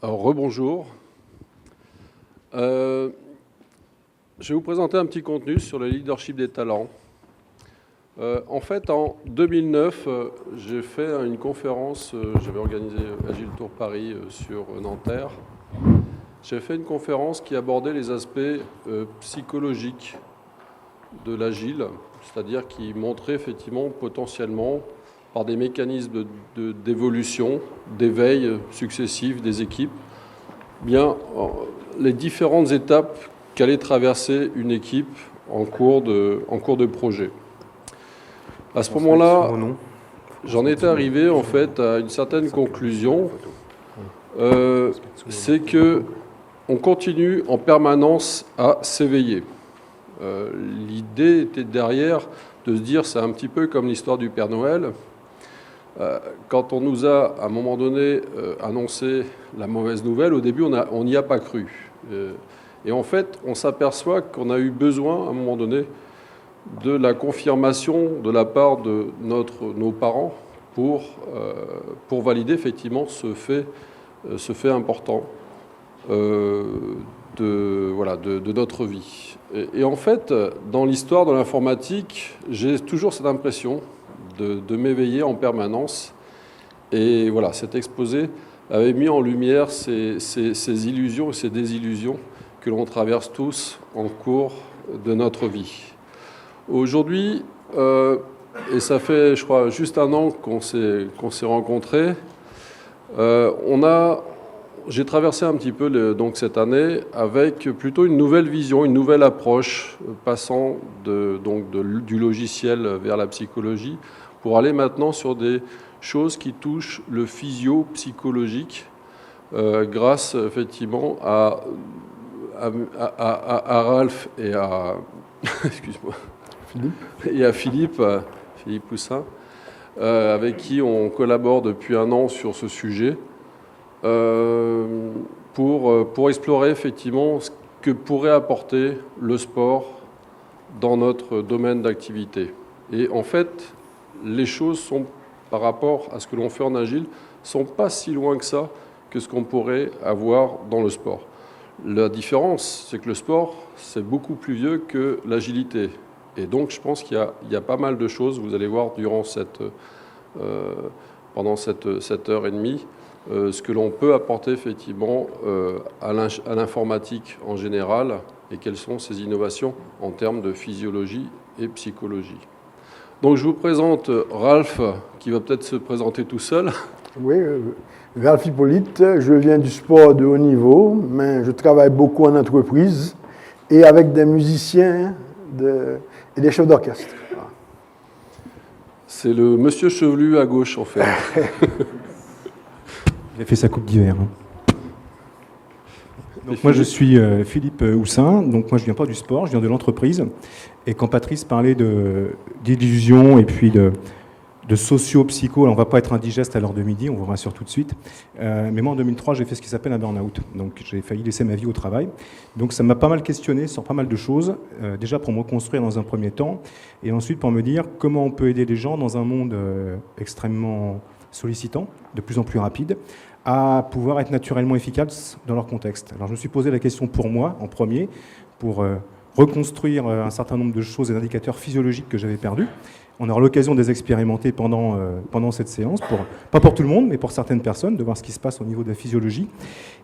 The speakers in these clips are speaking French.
Alors, rebonjour. Je vais vous présenter un petit contenu sur le leadership des talents. En fait, en 2009, j'ai fait une conférence, j'avais organisé Agile Tour Paris sur Nanterre. J'ai fait une conférence qui abordait les aspects psychologiques de l'agile, c'est-à-dire qui montrait effectivement potentiellement par des mécanismes d'évolution, d'éveil successifs des équipes, bien les différentes étapes qu'allait traverser une équipe en cours de projet. À ce moment-là, j'en étais arrivé en fait à une certaine conclusion, c'est que on continue en permanence à s'éveiller. L'idée était derrière de se dire, c'est un petit peu comme l'histoire du Père Noël. Quand on nous a, à un moment donné, annoncé la mauvaise nouvelle, au début, on n'y a pas cru. Et en fait, on s'aperçoit qu'on a eu besoin, à un moment donné, de la confirmation de la part de nos parents pour valider effectivement ce fait important de notre vie. Et en fait, dans l'histoire de l'informatique, j'ai toujours cette impression de m'éveiller en permanence. Et voilà, cet exposé avait mis en lumière ces illusions et ces désillusions que l'on traverse tous en cours de notre vie. Aujourd'hui, et ça fait, je crois, juste un an qu'on s'est rencontrés, j'ai traversé un petit peu donc cette année avec plutôt une nouvelle vision, une nouvelle approche, passant du logiciel vers la psychologie, pour aller maintenant sur des choses qui touchent le physio-psychologique, grâce effectivement à Ralph et à excuse-moi, Philippe Poussin, avec qui on collabore depuis un an sur ce sujet, pour explorer effectivement ce que pourrait apporter le sport dans notre domaine d'activité. Et en fait, les choses sont, par rapport à ce que l'on fait en agile, sont pas si loin que ça que ce qu'on pourrait avoir dans le sport. La différence, c'est que le sport, c'est beaucoup plus vieux que l'agilité. Et donc, je pense qu'il y a pas mal de choses, vous allez voir durant pendant cette heure et demie, ce que l'on peut apporter effectivement à l'informatique en général et quelles sont ces innovations en termes de physiologie et psychologie. Donc je vous présente Ralph, qui va peut-être se présenter tout seul. Oui, Ralph Hippolyte, je viens du sport de haut niveau, mais je travaille beaucoup en entreprise et avec des musiciens et des chefs d'orchestre. C'est le monsieur chevelu à gauche, en fait. Il a fait sa coupe d'hiver. Donc moi, je suis Philippe Houssin. Donc moi, je viens pas du sport, je viens de l'entreprise. Et quand Patrice parlait d'illusion et puis de socio-psycho, on ne va pas être indigeste à l'heure de midi, on vous rassure tout de suite. Mais moi, en 2003, j'ai fait ce qui s'appelle un burn-out. Donc j'ai failli laisser ma vie au travail. Donc ça m'a pas mal questionné sur pas mal de choses. Déjà pour me reconstruire dans un premier temps. Et ensuite pour me dire comment on peut aider les gens dans un monde extrêmement sollicitant, de plus en plus rapide, à pouvoir être naturellement efficaces dans leur contexte. Alors je me suis posé la question pour moi, en premier, pour reconstruire un certain nombre de choses et d'indicateurs physiologiques que j'avais perdus. On aura l'occasion de les expérimenter pendant cette séance, pas pour tout le monde, mais pour certaines personnes, de voir ce qui se passe au niveau de la physiologie.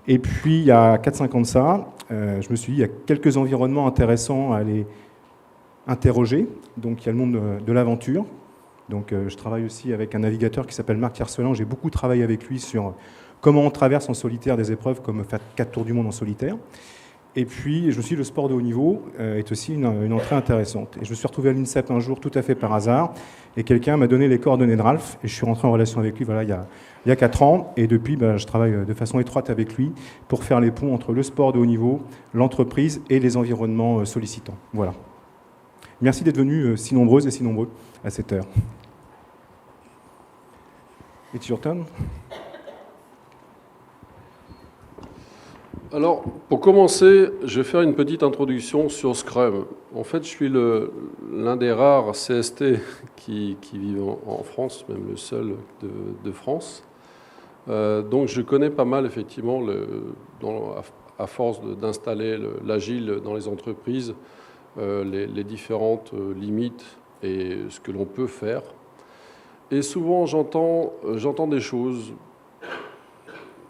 Et puis, il y a 4-5 ans de ça, je me suis dit, il y a quelques environnements intéressants à aller interroger. Donc, il y a le monde de l'aventure. Donc, je travaille aussi avec un navigateur qui s'appelle Marc Tiercelin. J'ai beaucoup travaillé avec lui sur comment on traverse en solitaire des épreuves comme faire 4 tours du monde en solitaire. Et puis, je me suis dit, le sport de haut niveau est aussi une entrée intéressante. Et je me suis retrouvé à l'INSEP un jour, tout à fait par hasard, et quelqu'un m'a donné les coordonnées de Ralph, et je suis rentré en relation avec lui voilà, il y a 4 ans, et depuis, je travaille de façon étroite avec lui pour faire les ponts entre le sport de haut niveau, l'entreprise et les environnements sollicitants. Voilà. Merci d'être venus si nombreuses et si nombreux à cette heure. It's your turn. Alors, pour commencer, je vais faire une petite introduction sur Scrum. En fait, je suis l'un des rares CST qui vivent en France, même le seul de France. Donc je connais pas mal effectivement, à force d'installer l'agile dans les entreprises, les différentes limites et ce que l'on peut faire. Et souvent j'entends des choses.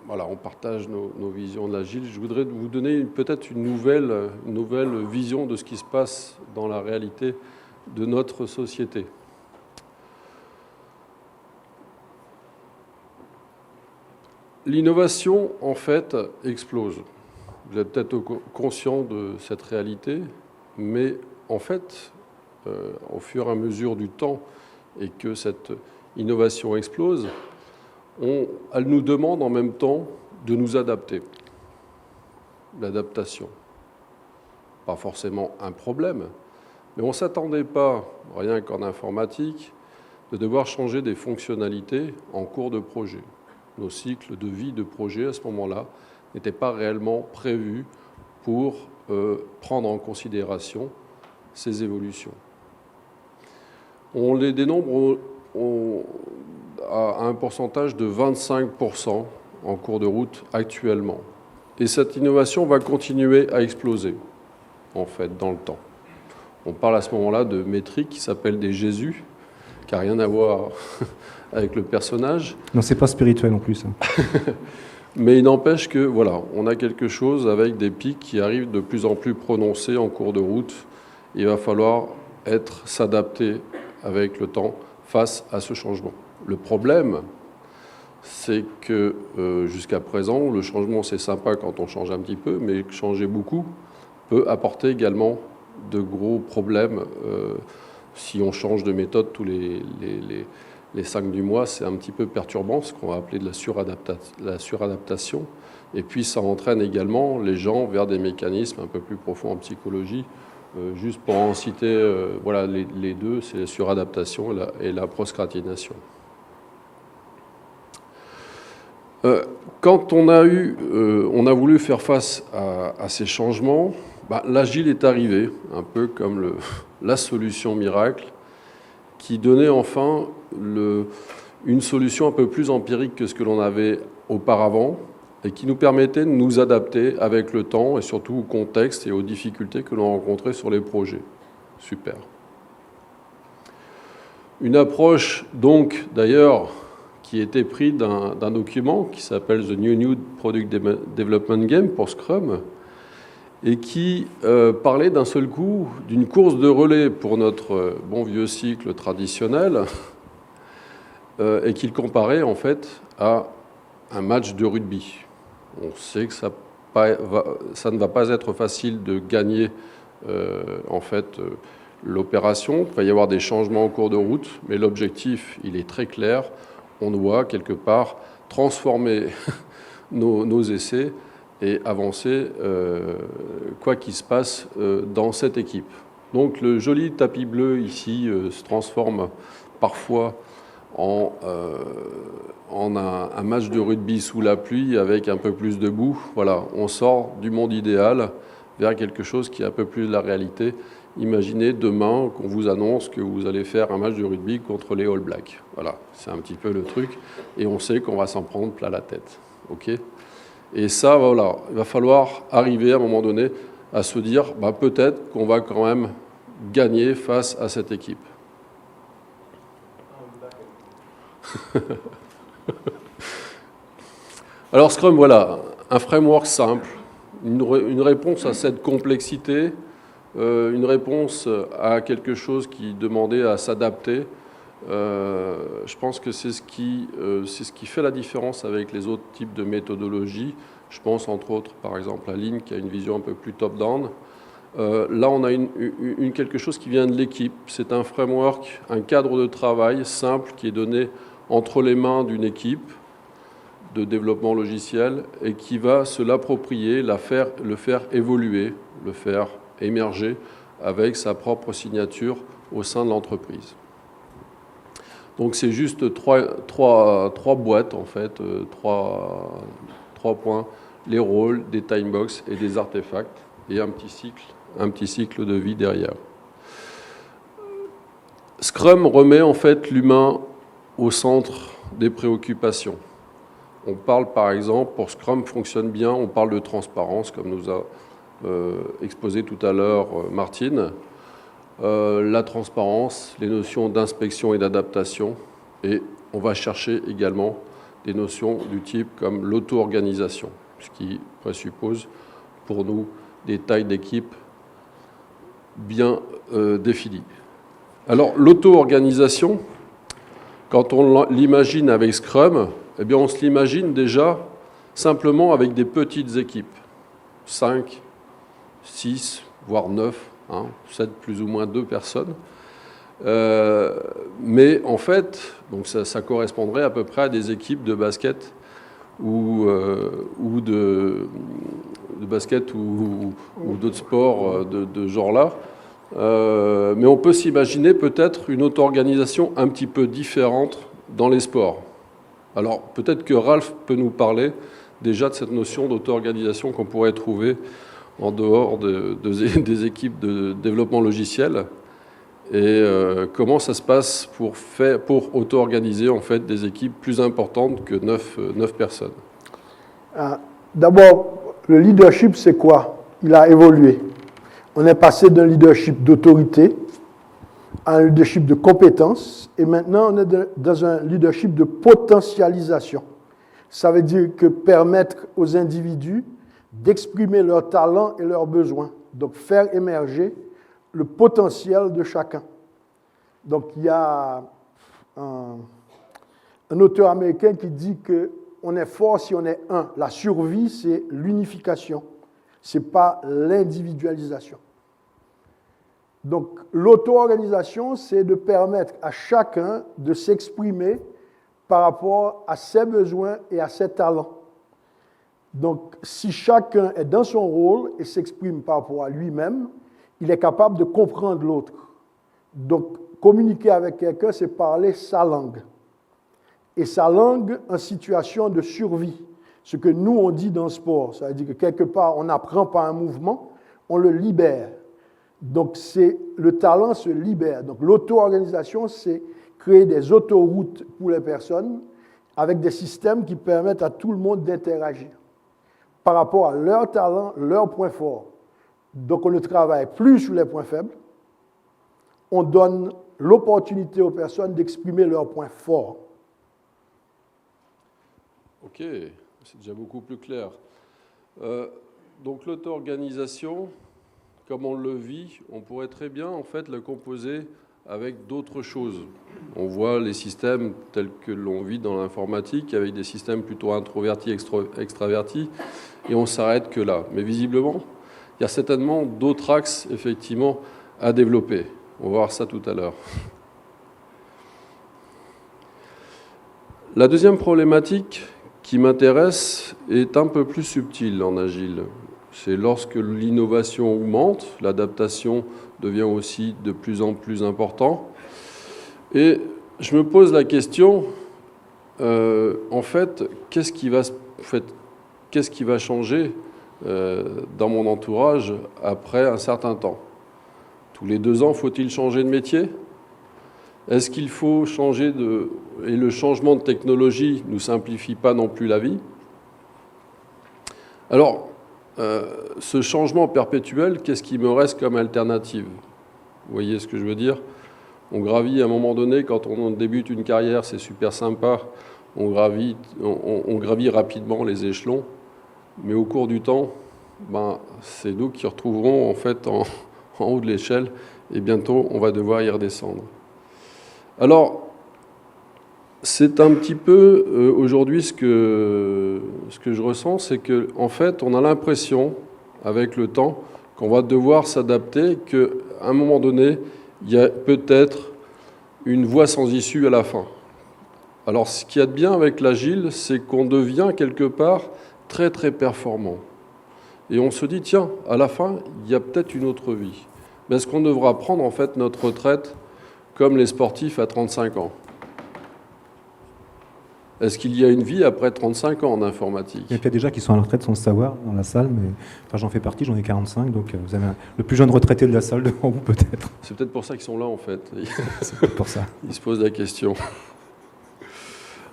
Voilà, on partage nos visions de l'agile. Je voudrais vous donner peut-être une nouvelle vision de ce qui se passe dans la réalité de notre société. L'innovation, en fait, explose. Vous êtes peut-être conscient de cette réalité, mais en fait, au fur et à mesure du temps et que cette innovation explose, elle nous demande en même temps de nous adapter. L'adaptation, pas forcément un problème, mais on ne s'attendait pas, rien qu'en informatique, de devoir changer des fonctionnalités en cours de projet. Nos cycles de vie de projet, à ce moment-là, n'étaient pas réellement prévus pour prendre en considération ces évolutions. On les dénombre à un pourcentage de 25% en cours de route actuellement. Et cette innovation va continuer à exploser, en fait, dans le temps. On parle à ce moment-là de métriques qui s'appellent des Jésus, qui n'a rien à voir avec le personnage. Non, c'est pas spirituel en plus. Mais il n'empêche que, voilà, on a quelque chose avec des pics qui arrivent de plus en plus prononcés en cours de route. Il va falloir s'adapter avec le temps face à ce changement. Le problème, c'est que jusqu'à présent, le changement, c'est sympa quand on change un petit peu, mais changer beaucoup peut apporter également de gros problèmes. Si on change de méthode tous les 5 du mois, c'est un petit peu perturbant, ce qu'on va appeler de la suradaptation. Et puis ça entraîne également les gens vers des mécanismes un peu plus profonds en psychologie. Juste pour en citer, voilà, les deux, c'est la suradaptation et la procrastination. Quand on a voulu faire face à ces changements, l'agile est arrivé, un peu comme la solution miracle, qui donnait enfin une solution un peu plus empirique que ce que l'on avait auparavant et qui nous permettait de nous adapter avec le temps et surtout au contexte et aux difficultés que l'on rencontrait sur les projets. Super. Une approche, donc, d'ailleurs, qui était prise d'un document qui s'appelle The New Product Development Game pour Scrum et qui parlait d'un seul coup d'une course de relais pour notre bon vieux cycle traditionnel et qu'il comparait en fait à un match de rugby. On sait que ça ne va pas être facile de gagner en fait l'opération. Il va y avoir des changements en cours de route, mais l'objectif, il est très clair. On doit quelque part transformer nos essais et avancer quoi qu'il se passe dans cette équipe. Donc le joli tapis bleu ici se transforme parfois en un match de rugby sous la pluie avec un peu plus de boue. Voilà, on sort du monde idéal vers quelque chose qui est un peu plus de la réalité. Imaginez demain qu'on vous annonce que vous allez faire un match de rugby contre les All Blacks. Voilà, c'est un petit peu le truc. Et on sait qu'on va s'en prendre plein la tête. OK ? Et ça, voilà, il va falloir arriver à un moment donné à se dire peut-être qu'on va quand même gagner face à cette équipe. Alors Scrum, voilà, un framework simple, une réponse à cette complexité, une réponse à quelque chose qui demandait à s'adapter. Je pense que c'est ce qui fait la différence avec les autres types de méthodologies. Je pense entre autres, par exemple, à Lean qui a une vision un peu plus top-down. Là, on a quelque chose qui vient de l'équipe. C'est un framework, un cadre de travail simple qui est donné entre les mains d'une équipe de développement logiciel et qui va se l'approprier, le faire évoluer, le faire émerger avec sa propre signature au sein de l'entreprise. Donc c'est juste trois boîtes en fait, trois points, les rôles, des timebox et des artefacts et un petit cycle de vie derrière. Scrum remet en fait l'humain au centre des préoccupations. On parle par exemple, pour Scrum fonctionne bien, on parle de transparence, comme nous a exposé tout à l'heure Martine. La transparence, les notions d'inspection et d'adaptation, et on va chercher également des notions du type comme l'auto-organisation, ce qui présuppose pour nous des tailles d'équipe bien définies. Alors l'auto-organisation, quand on l'imagine avec Scrum, eh bien on se l'imagine déjà simplement avec des petites équipes, 5, 6, voire 9, 7 plus ou moins 2 personnes. Mais en fait, donc ça correspondrait à peu près à des équipes de basket ou de basket ou d'autres sports de ce genre-là. Mais on peut s'imaginer peut-être une auto-organisation un petit peu différente dans les sports. Alors peut-être que Ralph peut nous parler déjà de cette notion d'auto-organisation qu'on pourrait trouver en dehors des équipes de développement logiciel et comment ça se passe pour auto-organiser en fait des équipes plus importantes que 9 personnes. D'abord, le leadership, c'est quoi? Il a évolué. On est passé d'un leadership d'autorité à un leadership de compétence et maintenant on est dans un leadership de potentialisation. Ça veut dire que permettre aux individus d'exprimer leurs talents et leurs besoins, donc faire émerger le potentiel de chacun. Donc il y a un auteur américain qui dit qu'on est fort si on est un. La survie, c'est l'unification, ce n'est pas l'individualisation. Donc l'auto-organisation, c'est de permettre à chacun de s'exprimer par rapport à ses besoins et à ses talents. Donc, si chacun est dans son rôle et s'exprime par rapport à lui-même, il est capable de comprendre l'autre. Donc, communiquer avec quelqu'un, c'est parler sa langue. Et sa langue en situation de survie. Ce que nous, on dit dans le sport, ça veut dire que quelque part, on apprend par un mouvement, on le libère. Donc, le talent se libère. Donc, l'auto-organisation, c'est créer des autoroutes pour les personnes avec des systèmes qui permettent à tout le monde d'interagir par rapport à leur talent, leurs points forts. Donc, on ne travaille plus sur les points faibles. On donne l'opportunité aux personnes d'exprimer leurs points forts. Ok, c'est déjà beaucoup plus clair. Donc, l'auto-organisation, comme on le vit, on pourrait très bien en fait le composer avec d'autres choses. On voit les systèmes tels que l'on vit dans l'informatique, avec des systèmes plutôt introvertis, extravertis, et on s'arrête que là. Mais visiblement, il y a certainement d'autres axes, effectivement, à développer. On va voir ça tout à l'heure. La deuxième problématique qui m'intéresse est un peu plus subtile en Agile. C'est lorsque l'innovation augmente, l'adaptation devient aussi de plus en plus important. Et je me pose la question, en fait, qu'est-ce qui va changer dans mon entourage après un certain temps? Tous les 2 ans, faut-il changer de métier? Est-ce qu'il faut changer et le changement de technologie ne nous simplifie pas non plus la vie? Alors, ce changement perpétuel, qu'est-ce qui me reste comme alternative? Vous voyez ce que je veux dire? On gravit à un moment donné, quand on débute une carrière, c'est super sympa, on gravit rapidement les échelons, mais au cours du temps, c'est nous qui retrouverons en fait en haut de l'échelle, et bientôt on va devoir y redescendre. Alors, c'est un petit peu aujourd'hui ce que je ressens, c'est qu'en fait, on a l'impression, avec le temps, qu'on va devoir s'adapter, qu'à un moment donné, il y a peut-être une voie sans issue à la fin. Alors, ce qu'il y a de bien avec l'agile, c'est qu'on devient quelque part très très performant. Et on se dit, tiens, à la fin, il y a peut-être une autre vie. Mais est-ce qu'on devra prendre en fait notre retraite comme les sportifs à 35 ans? Est-ce qu'il y a une vie après 35 ans en informatique? Il y a peut-être déjà qui sont à la retraite sans le savoir dans la salle, mais enfin, j'en fais partie, j'en ai 45, donc vous avez le plus jeune retraité de la salle devant vous peut-être. C'est peut-être pour ça qu'ils sont là en fait. C'est peut-être pour ça. Ils se posent la question.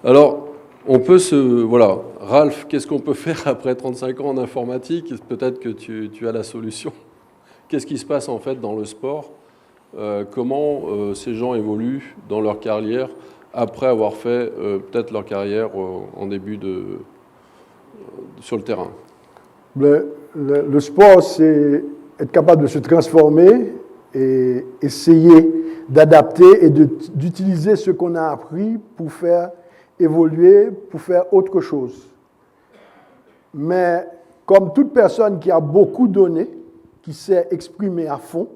Alors, On peut voilà, Ralph, qu'est-ce qu'on peut faire après 35 ans en informatique? Peut-être que tu as la solution. Qu'est-ce qui se passe en fait dans le sport? Comment ces gens évoluent dans leur carrière après avoir fait peut-être leur carrière en début sur le terrain? Le sport, c'est être capable de se transformer et essayer d'adapter et d'utiliser ce qu'on a appris pour faire évoluer, pour faire autre chose. Mais comme toute personne qui a beaucoup donné, qui sait exprimer à fond,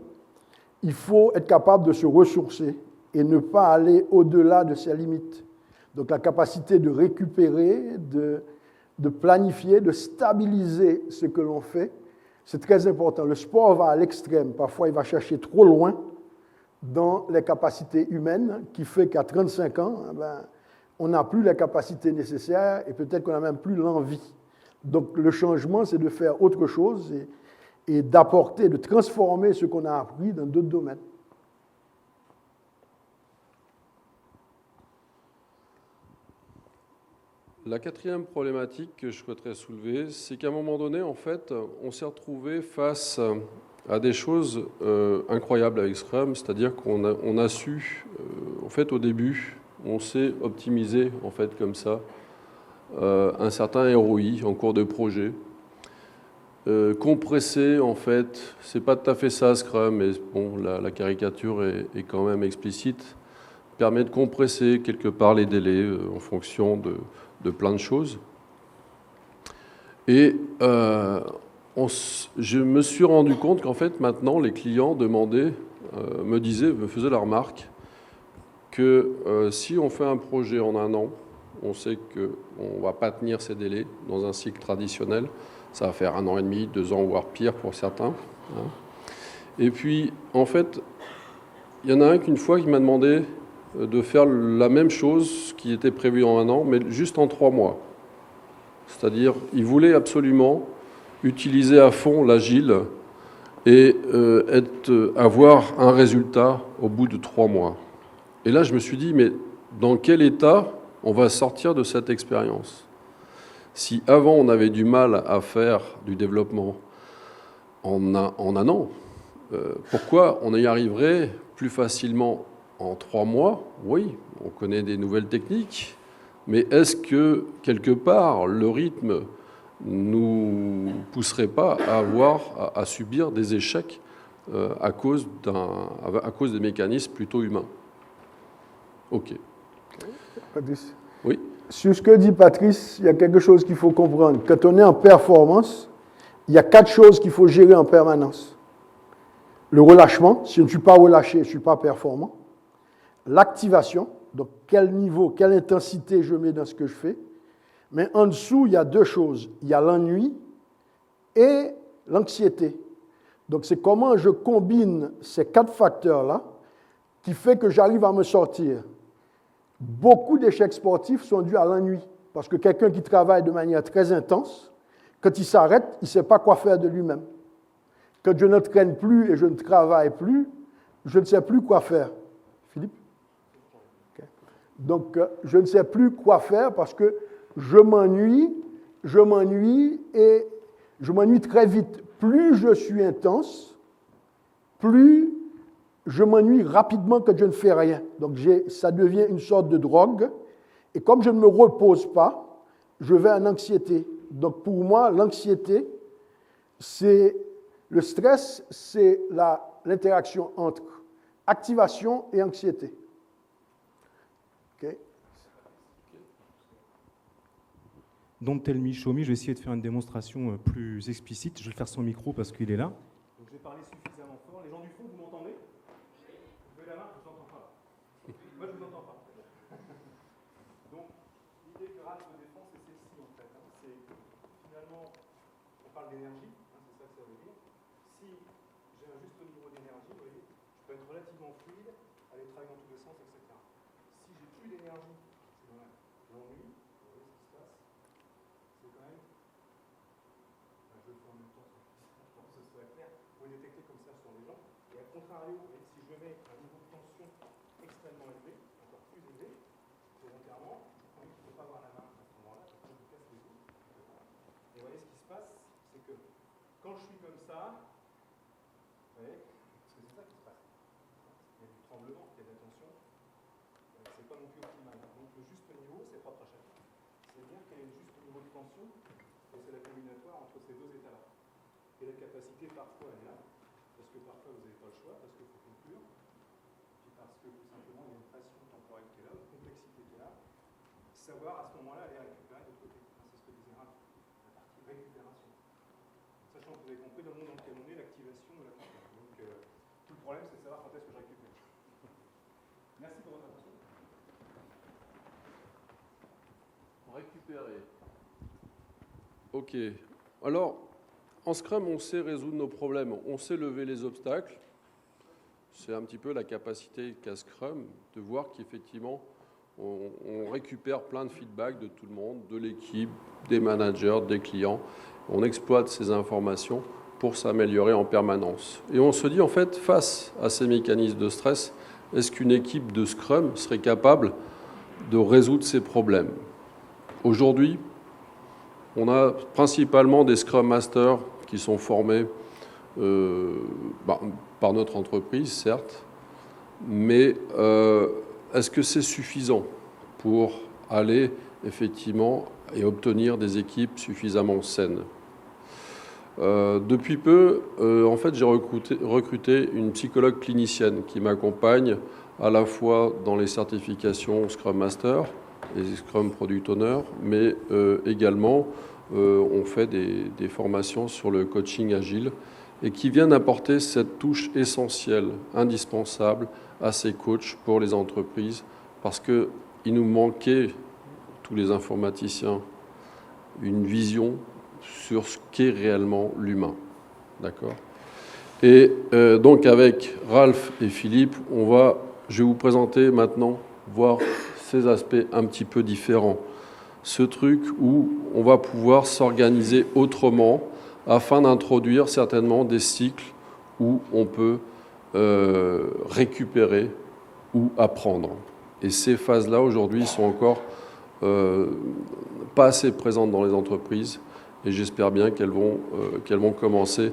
il faut être capable de se ressourcer et ne pas aller au-delà de ses limites. Donc la capacité de récupérer, de planifier, de stabiliser ce que l'on fait, c'est très important. Le sport va à l'extrême. Parfois, il va chercher trop loin dans les capacités humaines, qui fait qu'à 35 ans, on n'a plus les capacités nécessaires et peut-être qu'on n'a même plus l'envie. Donc le changement, c'est de faire autre chose et d'apporter, de transformer ce qu'on a appris dans d'autres domaines. La quatrième problématique que je souhaiterais soulever, c'est qu'à un moment donné, en fait, on s'est retrouvé face à des choses incroyables avec Scrum, c'est-à-dire qu'on a su, en fait, au début, on s'est optimisé, en fait, comme ça, un certain ROI en cours de projet. Compresser, en fait, c'est pas tout à fait ça, Scrum, mais bon, la caricature est quand même explicite, permet de compresser quelque part les délais en fonction de plein de choses. Et je me suis rendu compte qu'en fait, maintenant, les clients demandaient, me faisaient la remarque que si on fait un projet en 1 an, on sait qu'on ne va pas tenir ces délais dans un cycle traditionnel. Ça va faire 1 an et demi, 2 ans, voire pire pour certains. Et puis, en fait, il y en a un qu'une fois qui m'a demandé de faire la même chose qui était prévu en 1 an, mais juste en 3 mois. C'est-à-dire, il voulait absolument utiliser à fond l'agile et avoir un résultat au bout de 3 mois. Et là, je me suis dit, mais dans quel état on va sortir de cette expérience? Si avant, on avait du mal à faire du développement en 1 an, pourquoi on y arriverait plus facilement en 3 mois? Oui, on connaît des nouvelles techniques, mais est-ce que, quelque part, le rythme nous pousserait pas à subir des échecs à cause des mécanismes plutôt humains? Ok. Patrice. Oui. Sur ce que dit Patrice, il y a quelque chose qu'il faut comprendre. Quand on est en performance, il y a 4 choses qu'il faut gérer en permanence. Le relâchement, si je ne suis pas relâché, je ne suis pas performant. L'activation, donc quel niveau, quelle intensité je mets dans ce que je fais. Mais en dessous, il y a 2 choses. Il y a l'ennui et l'anxiété. Donc c'est comment je combine ces 4 facteurs-là qui fait que j'arrive à me sortir. Beaucoup d'échecs sportifs sont dus à l'ennui. Parce que quelqu'un qui travaille de manière très intense, quand il s'arrête, il ne sait pas quoi faire de lui-même. Quand je ne traîne plus et je ne travaille plus, je ne sais plus quoi faire. Philippe? Okay. Donc, je ne sais plus quoi faire parce que je m'ennuie et je m'ennuie très vite. Plus je suis intense, plus je m'ennuie rapidement quand je ne fais rien. Donc, ça devient une sorte de drogue. Et comme je ne me repose pas, je vais en anxiété. Donc, pour moi, l'anxiété, le stress, c'est l'interaction entre activation et anxiété. Okay. Don't tell me, show me. Je vais essayer de faire une démonstration plus explicite. Je vais le faire sans micro parce qu'il est là. Donc, je vais parler suffisamment fort. Les gens du fond, vous m'entendez? Vous levez la main, je ne vous entends pas. Moi, je ne vous entends pas. Donc, l'idée que Ralph me défend, c'est celle-ci, en fait. C'est finalement, on parle d'énergie, c'est ça que ça veut dire. Si j'ai un juste niveau d'énergie, vous voyez, je peux être relativement fluide, aller travailler dans tous les sens, etc. Si j'ai plus d'énergie, c'est l'ennui, vous voyez ce qui se passe, c'est quand même, je le fais en même temps, pour que ce soit clair, vous pouvez détecter comme ça sur les gens, et à contrario, si je mets un niveau de tension extrêmement élevé, encore plus élevé, volontairement, vous voyez qu'il ne faut pas avoir la main. ça. Vous voyez? Parce que c'est ça qui se passe. Il y a du tremblement, il y a de la tension. C'est pas non plus optimal. Donc le juste niveau, c'est propre à chacun. C'est-à-dire qu'il y a un juste niveau de tension, et c'est la combinatoire entre ces deux états-là. Et la capacité, parfois, elle est là, parce que parfois vous n'avez pas le choix, parce qu'il faut conclure, puis parce que tout simplement il y a une pression temporelle qui est là, une complexité qui est là. Savoir à ce moment-là aller récupérer de l'autre côté. C'est ce que disait Raph, la partie récupération. Sachant que vous avez compris dans le monde dans lequel on est, l'activation de la conscience. Donc tout le problème, c'est de savoir quand est-ce que je récupère. Merci pour votre attention. Récupérer. Ok. Alors, en Scrum, on sait résoudre nos problèmes, on sait lever les obstacles. C'est un petit peu la capacité qu'a Scrum de voir qu'effectivement, on récupère plein de feedback de tout le monde, de l'équipe, des managers, des clients. On exploite ces informations pour s'améliorer en permanence. Et on se dit, en fait, face à ces mécanismes de stress, est-ce qu'une équipe de Scrum serait capable de résoudre ces problèmes? Aujourd'hui, on a principalement des Scrum Masters qui sont formés par notre entreprise, certes, mais est-ce que c'est suffisant pour aller effectivement et obtenir des équipes suffisamment saines? Depuis peu, en fait, j'ai recruté une psychologue clinicienne qui m'accompagne à la fois dans les certifications Scrum Master et Scrum Product Owner, mais également on fait des formations sur le coaching agile et qui viennent apporter cette touche essentielle, indispensable à ces coachs pour les entreprises, parce qu'il nous manquait, tous les informaticiens, une vision sur ce qu'est réellement l'humain. D'accord ? Et donc avec Ralph et Philippe, je vais vous présenter maintenant, voir ces aspects un petit peu différents. Ce truc où on va pouvoir s'organiser autrement afin d'introduire certainement des cycles où on peut récupérer ou apprendre. Et ces phases-là, aujourd'hui, sont encore pas assez présentes dans les entreprises et j'espère bien qu'elles vont commencer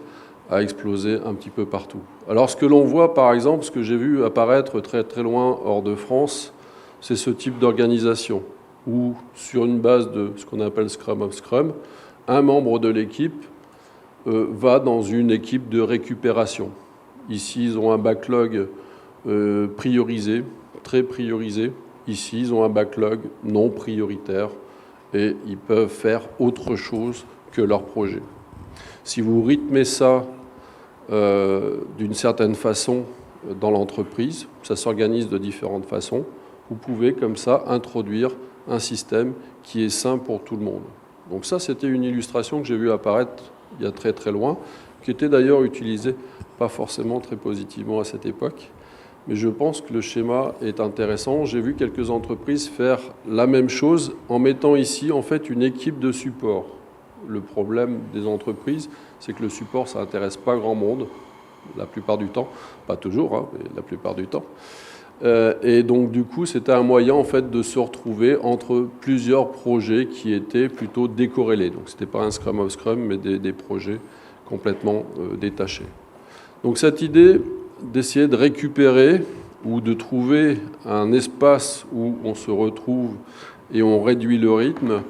à exploser un petit peu partout. Alors, ce que l'on voit, par exemple, ce que j'ai vu apparaître très, très loin hors de France, c'est ce type d'organisation où, sur une base de ce qu'on appelle Scrum of Scrum, un membre de l'équipe va dans une équipe de récupération. Ici, ils ont un backlog priorisé, très priorisé. Ici, ils ont un backlog non prioritaire et ils peuvent faire autre chose que leur projet. Si vous rythmez ça d'une certaine façon dans l'entreprise, ça s'organise de différentes façons, vous pouvez comme ça introduire un système qui est sain pour tout le monde. Donc ça, c'était une illustration que j'ai vue apparaître il y a très très loin, qui était d'ailleurs utilisée pas forcément très positivement à cette époque. Mais je pense que le schéma est intéressant. J'ai vu quelques entreprises faire la même chose en mettant ici en fait une équipe de support. Le problème des entreprises, c'est que le support, ça n'intéresse pas grand monde, la plupart du temps. Pas toujours, hein, mais la plupart du temps. Et donc du coup, c'était un moyen en fait de se retrouver entre plusieurs projets qui étaient plutôt décorrélés. Donc c'était pas un Scrum of Scrum, mais des projets complètement détachés. Donc cette idée d'essayer de récupérer ou de trouver un espace où on se retrouve et on réduit le rythme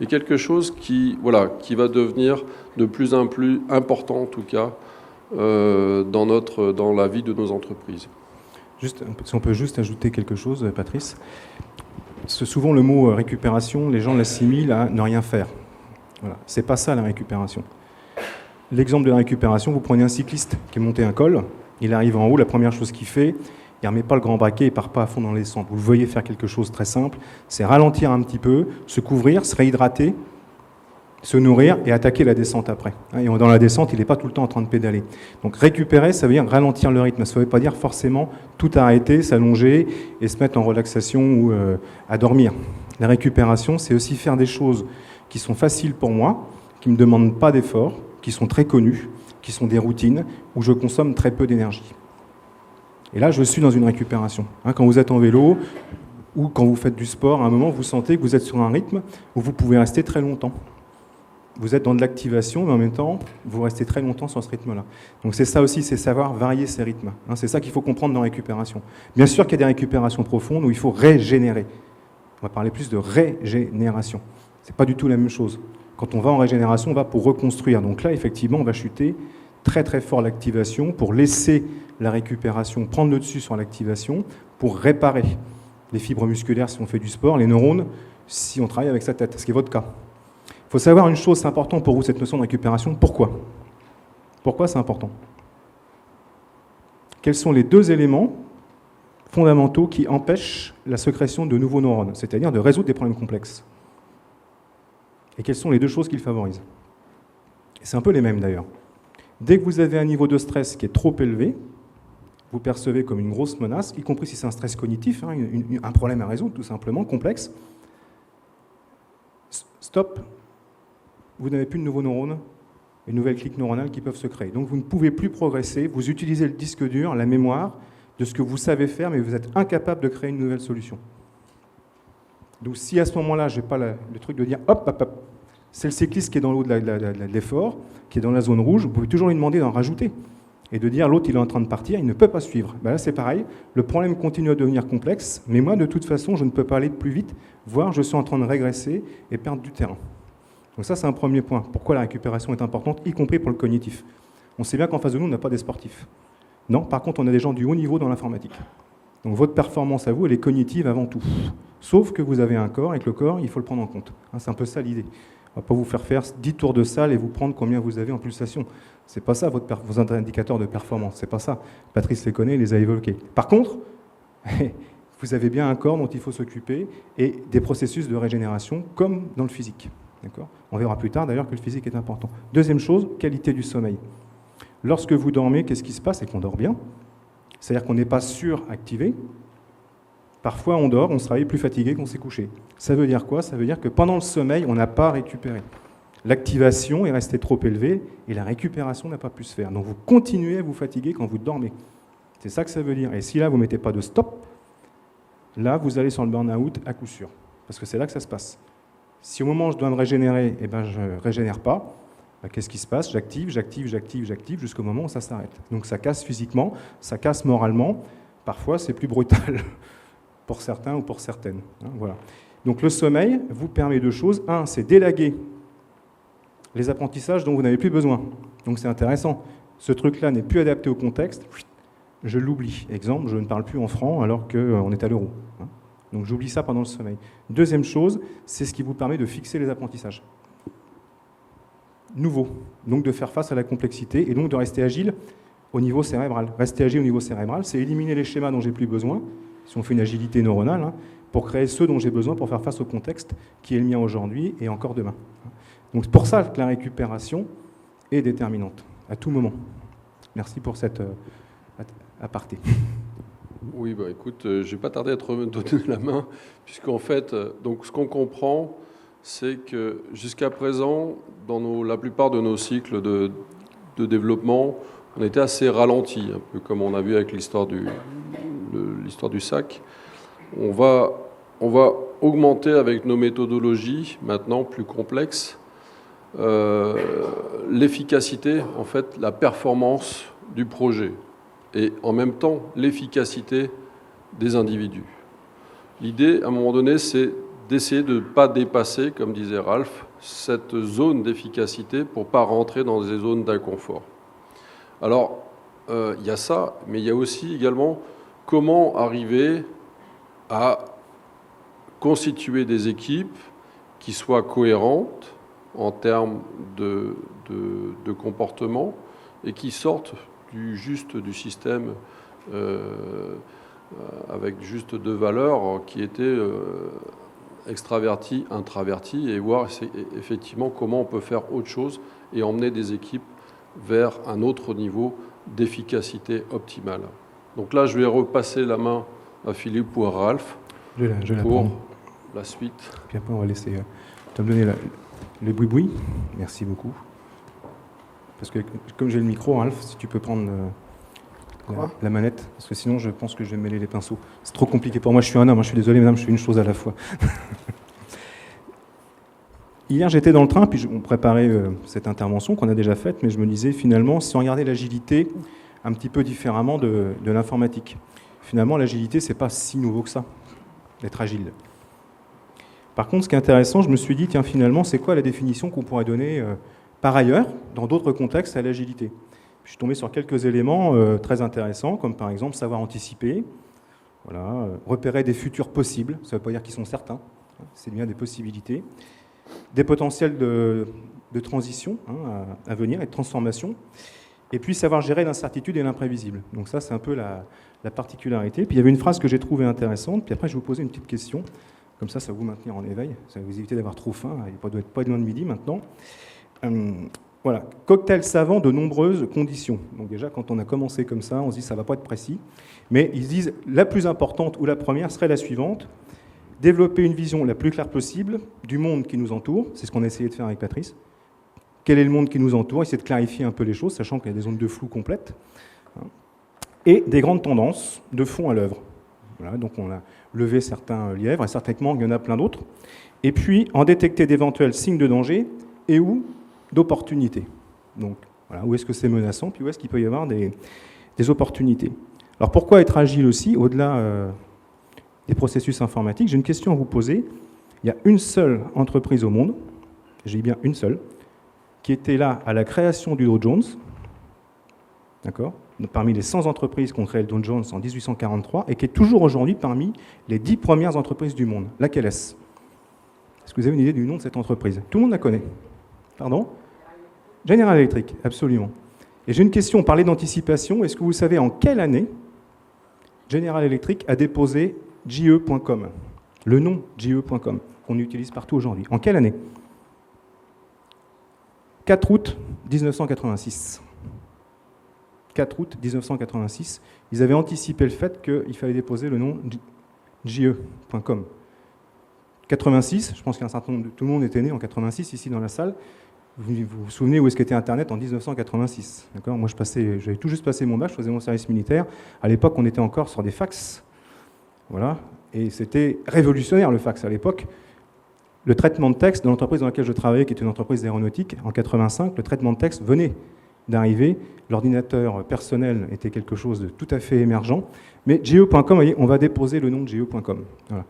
est quelque chose qui va devenir de plus en plus important en tout cas dans la vie de nos entreprises. Juste, si on peut juste ajouter quelque chose, Patrice. C'est souvent le mot récupération, les gens l'assimilent à ne rien faire. Voilà. C'est pas ça la récupération. L'exemple de la récupération, vous prenez un cycliste qui est monté un col, il arrive en haut, la première chose qu'il fait, il ne remet pas le grand braquet, il ne part pas à fond dans les descentes. Vous le voyez faire quelque chose de très simple, c'est ralentir un petit peu, se couvrir, se réhydrater, se nourrir et attaquer la descente après. Et dans la descente, il n'est pas tout le temps en train de pédaler. Donc récupérer, ça veut dire ralentir le rythme. Ça ne veut pas dire forcément tout arrêter, s'allonger et se mettre en relaxation ou à dormir. La récupération, c'est aussi faire des choses qui sont faciles pour moi, qui ne me demandent pas d'effort, qui sont très connues, qui sont des routines, où je consomme très peu d'énergie. Et là, je suis dans une récupération. Quand vous êtes en vélo ou quand vous faites du sport, à un moment, vous sentez que vous êtes sur un rythme où vous pouvez rester très longtemps. vous êtes dans de l'activation, mais en même temps, vous restez très longtemps sur ce rythme-là. Donc c'est ça aussi, c'est savoir varier ces rythmes. Hein, c'est ça qu'il faut comprendre dans la récupération. Bien sûr qu'il y a des récupérations profondes où il faut régénérer. On va parler plus de régénération. C'est pas du tout la même chose. Quand on va en régénération, on va pour reconstruire. Donc là, effectivement, on va chuter très très fort l'activation pour laisser la récupération prendre le dessus sur l'activation pour réparer les fibres musculaires si on fait du sport, les neurones si on travaille avec sa tête, ce qui est votre cas. Il faut savoir une chose, c'est important pour vous cette notion de récupération. Pourquoi ? Pourquoi c'est important ? Quels sont les deux éléments fondamentaux qui empêchent la sécrétion de nouveaux neurones, c'est-à-dire de résoudre des problèmes complexes ? Et quelles sont les deux choses qui le favorisent ? Et c'est un peu les mêmes d'ailleurs. Dès que vous avez un niveau de stress qui est trop élevé, vous percevez comme une grosse menace, y compris si c'est un stress cognitif, hein, un problème à résoudre tout simplement, complexe, stop, vous n'avez plus de nouveaux neurones, une nouvelle clique neuronale qui peuvent se créer. Donc vous ne pouvez plus progresser, vous utilisez le disque dur, la mémoire de ce que vous savez faire, mais vous êtes incapable de créer une nouvelle solution. Donc si à ce moment-là, je n'ai pas le truc de dire hop, hop, hop, c'est le cycliste qui est dans l'eau de l'effort, qui est dans la zone rouge, vous pouvez toujours lui demander d'en rajouter. Et de dire l'autre il est en train de partir, il ne peut pas suivre. Ben là c'est pareil, le problème continue à devenir complexe, mais moi de toute façon je ne peux pas aller plus vite, voire je suis en train de régresser et perdre du terrain. Donc ça c'est un premier point. Pourquoi la récupération est importante, y compris pour le cognitif. On sait bien qu'en face de nous on n'a pas des sportifs. Non, par contre on a des gens du haut niveau dans l'informatique. Donc votre performance à vous elle est cognitive avant tout. Sauf que vous avez un corps et que le corps il faut le prendre en compte. C'est un peu ça l'idée. On ne va pas vous faire 10 tours de salle et vous prendre combien vous avez en pulsation. C'est pas ça vos indicateurs de performance, c'est pas ça. Patrice les connaît, il les a évoqués. Par contre, vous avez bien un corps dont il faut s'occuper et des processus de régénération comme dans le physique. D'accord ? On verra plus tard d'ailleurs que le physique est important. Deuxième chose, qualité du sommeil. Lorsque vous dormez, qu'est-ce qui se passe ? C'est qu'on dort bien. C'est-à-dire qu'on n'est pas suractivé. Parfois on dort, on se réveille plus fatigué qu'on s'est couché. Ça veut dire quoi ? Ça veut dire que pendant le sommeil, on n'a pas récupéré. L'activation est restée trop élevée et la récupération n'a pas pu se faire. Donc vous continuez à vous fatiguer quand vous dormez. C'est ça que ça veut dire. Et si là, vous ne mettez pas de stop, là, vous allez sur le burn-out à coup sûr. Parce que c'est là que ça se passe. Si au moment où je dois me régénérer, je ne régénère pas, qu'est-ce qui se passe ? J'active jusqu'au moment où ça s'arrête. Donc ça casse physiquement, ça casse moralement. Parfois, c'est plus brutal pour certains ou pour certaines. Voilà. Donc le sommeil vous permet deux choses. Un, c'est d'élaguer les apprentissages dont vous n'avez plus besoin. Donc c'est intéressant. Ce truc-là n'est plus adapté au contexte, je l'oublie. Exemple, je ne parle plus en francs alors qu'on est à l'euro. Donc j'oublie ça pendant le sommeil. Deuxième chose, c'est ce qui vous permet de fixer les apprentissages. Nouveau. Donc de faire face à la complexité et donc de rester agile au niveau cérébral. Rester agile au niveau cérébral, c'est éliminer les schémas dont j'ai plus besoin, si on fait une agilité neuronale, pour créer ceux dont j'ai besoin pour faire face au contexte qui est le mien aujourd'hui et encore demain. Donc c'est pour ça que la récupération est déterminante, à tout moment. Merci pour cette aparté. Oui, écoute, je ne vais pas tarder à te donner la main, puisqu'en fait, donc, ce qu'on comprend, c'est que jusqu'à présent, dans la plupart de nos cycles de développement, on était assez ralenti, un peu comme on a vu avec l'histoire du sac. On va augmenter avec nos méthodologies, maintenant plus complexes, l'efficacité, en fait, la performance du projet et en même temps l'efficacité des individus. L'idée, à un moment donné, c'est d'essayer de ne pas dépasser, comme disait Ralph, cette zone d'efficacité pour ne pas rentrer dans des zones d'inconfort. Alors, il y a ça, mais il y a aussi également comment arriver à constituer des équipes qui soient cohérentes en termes de comportement et qui sortent du système avec juste deux valeurs qui étaient extraverti, intraverti, et voir effectivement comment on peut faire autre chose et emmener des équipes vers un autre niveau d'efficacité optimale. Donc là, je vais repasser la main à Philippe ou à Ralph pour la suite. Puis après, on va laisser... tu vas me donner le boui-boui. Merci beaucoup. Parce que comme j'ai le micro, Ralph, si tu peux prendre la manette, parce que sinon je pense que je vais mêler les pinceaux. C'est trop compliqué pour moi, je suis un homme, je suis désolé madame, je fais une chose à la fois. Hier, j'étais dans le train, puis on préparait cette intervention qu'on a déjà faite, mais je me disais, finalement, si on regardait l'agilité un petit peu différemment de l'informatique, finalement, l'agilité, c'est pas si nouveau que ça, d'être agile. Par contre, ce qui est intéressant, je me suis dit, tiens, finalement, c'est quoi la définition qu'on pourrait donner par ailleurs, dans d'autres contextes, à l'agilité? Je suis tombé sur quelques éléments très intéressants, comme par exemple savoir anticiper, voilà, repérer des futurs possibles, ça ne veut pas dire qu'ils sont certains, c'est bien des possibilités, des potentiels de transition à venir et de transformation, et puis savoir gérer l'incertitude et l'imprévisible. Donc ça, c'est un peu la particularité. Puis il y avait une phrase que j'ai trouvée intéressante, puis après je vais vous poser une petite question, comme ça va vous maintenir en éveil, ça va vous éviter d'avoir trop faim, il ne doit être pas loin de midi maintenant. Voilà, cocktail savant de nombreuses conditions. Donc déjà, quand on a commencé comme ça, on se dit ça ne va pas être précis, mais ils disent la plus importante ou la première serait la suivante: développer une vision la plus claire possible du monde qui nous entoure, c'est ce qu'on a essayé de faire avec Patrice. Quel est le monde qui nous entoure? Essayer de clarifier un peu les choses, sachant qu'il y a des zones de flou complètes. Et des grandes tendances de fond à l'œuvre. Voilà, donc on a levé certains lièvres, et certainement il y en a plein d'autres. Et puis, en détecter d'éventuels signes de danger et ou d'opportunités. Donc, voilà, où est-ce que c'est menaçant, puis où est-ce qu'il peut y avoir des opportunités. Alors, pourquoi être agile aussi, au-delà des processus informatiques? J'ai une question à vous poser. Il y a une seule entreprise au monde, j'ai bien une seule, qui était là à la création du Dow Jones, d'accord, parmi les 100 entreprises qui ont créé le Dow Jones en 1843, et qui est toujours aujourd'hui parmi les 10 premières entreprises du monde. Laquelle est-ce? Est-ce que vous avez une idée du nom de cette entreprise? Tout le monde la connaît. Pardon? General Electric, absolument. Et j'ai une question, on parlait d'anticipation. Est-ce que vous savez en quelle année General Electric a déposé GE.com, le nom GE.com, qu'on utilise partout aujourd'hui? En quelle année? 4 août 1986. 4 août 1986, ils avaient anticipé le fait qu'il fallait déposer le nom GE.com. 86, je pense qu'un certain nombre de... Tout le monde était né en 86 ici dans la salle. Vous vous souvenez où est-ce qu'était Internet en 1986, d'accord? Moi, j'avais tout juste passé mon bac, je faisais mon service militaire. À l'époque, on était encore sur des fax. Voilà. Et c'était révolutionnaire, le fax, à l'époque. Le traitement de texte, dans l'entreprise dans laquelle je travaillais, qui est une entreprise d'aéronautique, en 85, le traitement de texte venait d'arriver. L'ordinateur personnel était quelque chose de tout à fait émergent. Mais GE.com, vous voyez, on va déposer le nom de GE.com. Voilà.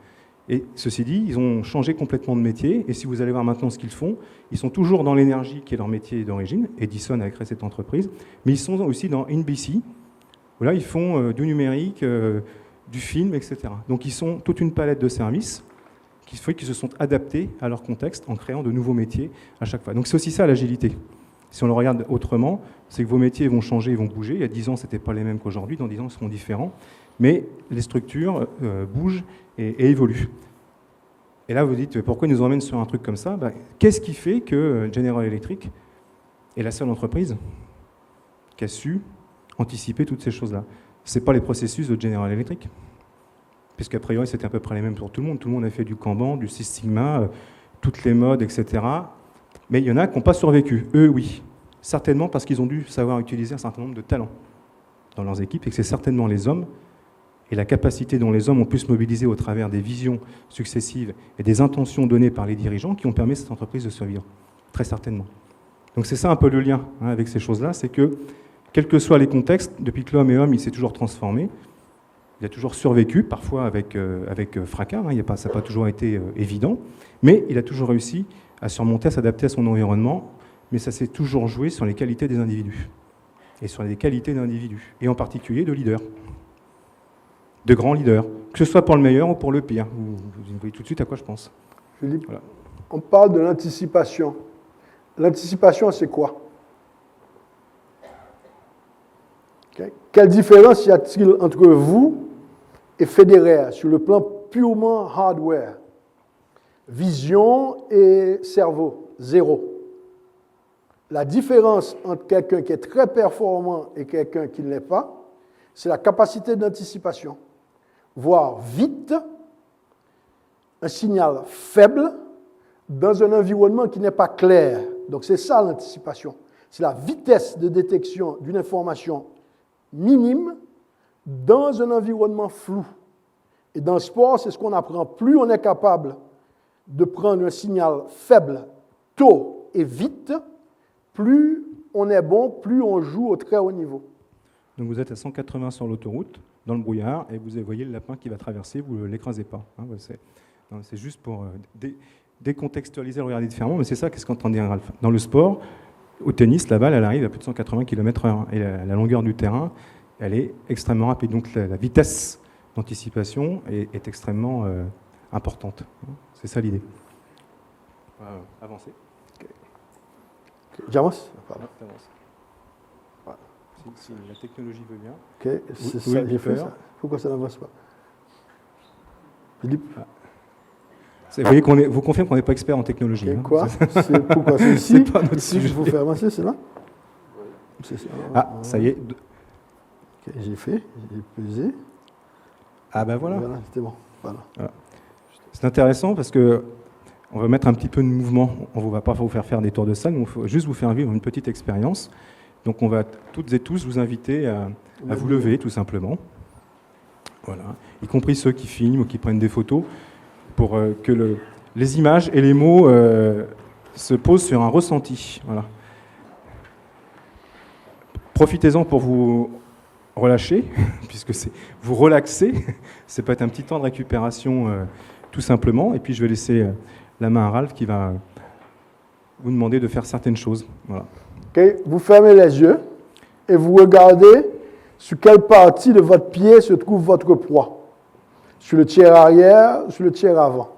Et ceci dit, ils ont changé complètement de métier. Et si vous allez voir maintenant ce qu'ils font, ils sont toujours dans l'énergie qui est leur métier d'origine. Edison a créé cette entreprise. Mais ils sont aussi dans NBC. Voilà, ils font du numérique, du film, etc. Donc ils sont toute une palette de services qui fait qu'ils se sont adaptés à leur contexte en créant de nouveaux métiers à chaque fois. Donc c'est aussi ça l'agilité. Si on le regarde autrement, c'est que vos métiers vont changer, ils vont bouger. Il y a 10 ans, ce n'était pas les mêmes qu'aujourd'hui. Dans 10 ans, ils seront différents. Mais les structures bougent et évoluent. Et là, vous dites, pourquoi ils nous emmènent sur un truc comme ça? Qu'est-ce qui fait que General Electric est la seule entreprise qui a su anticiper toutes ces choses-là? Ce n'est pas les processus de General Electric. Puisqu'a priori, c'était à peu près les mêmes pour tout le monde. Tout le monde a fait du Kanban, du Six Sigma, toutes les modes, etc. Mais il y en a qui n'ont pas survécu. Eux, oui. Certainement parce qu'ils ont dû savoir utiliser un certain nombre de talents dans leurs équipes, et que c'est certainement les hommes et la capacité dont les hommes ont pu se mobiliser au travers des visions successives et des intentions données par les dirigeants qui ont permis à cette entreprise de survivre. Très certainement. Donc c'est ça un peu le lien avec ces choses-là, c'est que, quels que soient les contextes, depuis que l'homme est homme, il s'est toujours transformé. Il a toujours survécu, parfois avec fracas, ça n'a pas toujours été évident, mais il a toujours réussi à surmonter, à s'adapter à son environnement, mais ça s'est toujours joué sur les qualités des individus, et sur les qualités d'individus, et en particulier de leaders, de grands leaders, que ce soit pour le meilleur ou pour le pire. Vous voyez tout de suite à quoi je pense. Philippe, voilà. On parle de l'anticipation. L'anticipation, c'est quoi? Okay. Quelle différence y a-t-il entre vous et Federer sur le plan purement hardware? Vision et cerveau, zéro. La différence entre quelqu'un qui est très performant et quelqu'un qui ne l'est pas, c'est la capacité d'anticipation. Voir vite un signal faible dans un environnement qui n'est pas clair. Donc c'est ça l'anticipation. C'est la vitesse de détection d'une information minime dans un environnement flou. Et dans le sport, c'est ce qu'on apprend. Plus on est capable de prendre un signal faible tôt et vite, plus on est bon, plus on joue au très haut niveau. Donc vous êtes à 180 sur l'autoroute, dans le brouillard, et vous voyez le lapin qui va traverser, vous ne l'écrasez pas. Hein, c'est juste pour décontextualiser le regard différemment, mais c'est ça qu'est-ce qu'entend dire Ralph. Dans le sport, au tennis, la balle, elle arrive à plus de 180 km/h, et la longueur du terrain, elle est extrêmement rapide. Donc la vitesse d'anticipation est extrêmement importante. C'est ça l'idée. Avancer. J'avance? Pardon. Voilà. Si la technologie veut bien. Ok, c'est ça, j'ai fait ça. Pourquoi ça n'avance pas? Philippe? Vous voyez vous confirmez qu'on n'est pas expert en technologie. Okay, hein. Quoi? Pourquoi? C'est ici? C'est pas notre ici sujet. je vous fais avancer, c'est là? C'est ça. Ah, ça y est. Okay, j'ai fait, j'ai pesé. Ah ben voilà. Voilà, c'était bon. Voilà. C'est intéressant parce que on va mettre un petit peu de mouvement. On ne va pas vous faire des tours de salle, on va juste vous faire vivre une petite expérience. Donc on va toutes et tous vous inviter à vous lever tout simplement. Voilà. Y compris ceux qui filment ou qui prennent des photos pour que les images et les mots se posent sur un ressenti. Voilà. Profitez-en pour vous relâcher, puisque c'est vous relaxer. C'est peut-être un petit temps de récupération tout simplement. Et puis je vais laisser la main à Ralph qui va vous demander de faire certaines choses. Voilà. Okay. Vous fermez les yeux et vous regardez sur quelle partie de votre pied se trouve votre poids. Sur le tiers arrière, sur le tiers avant.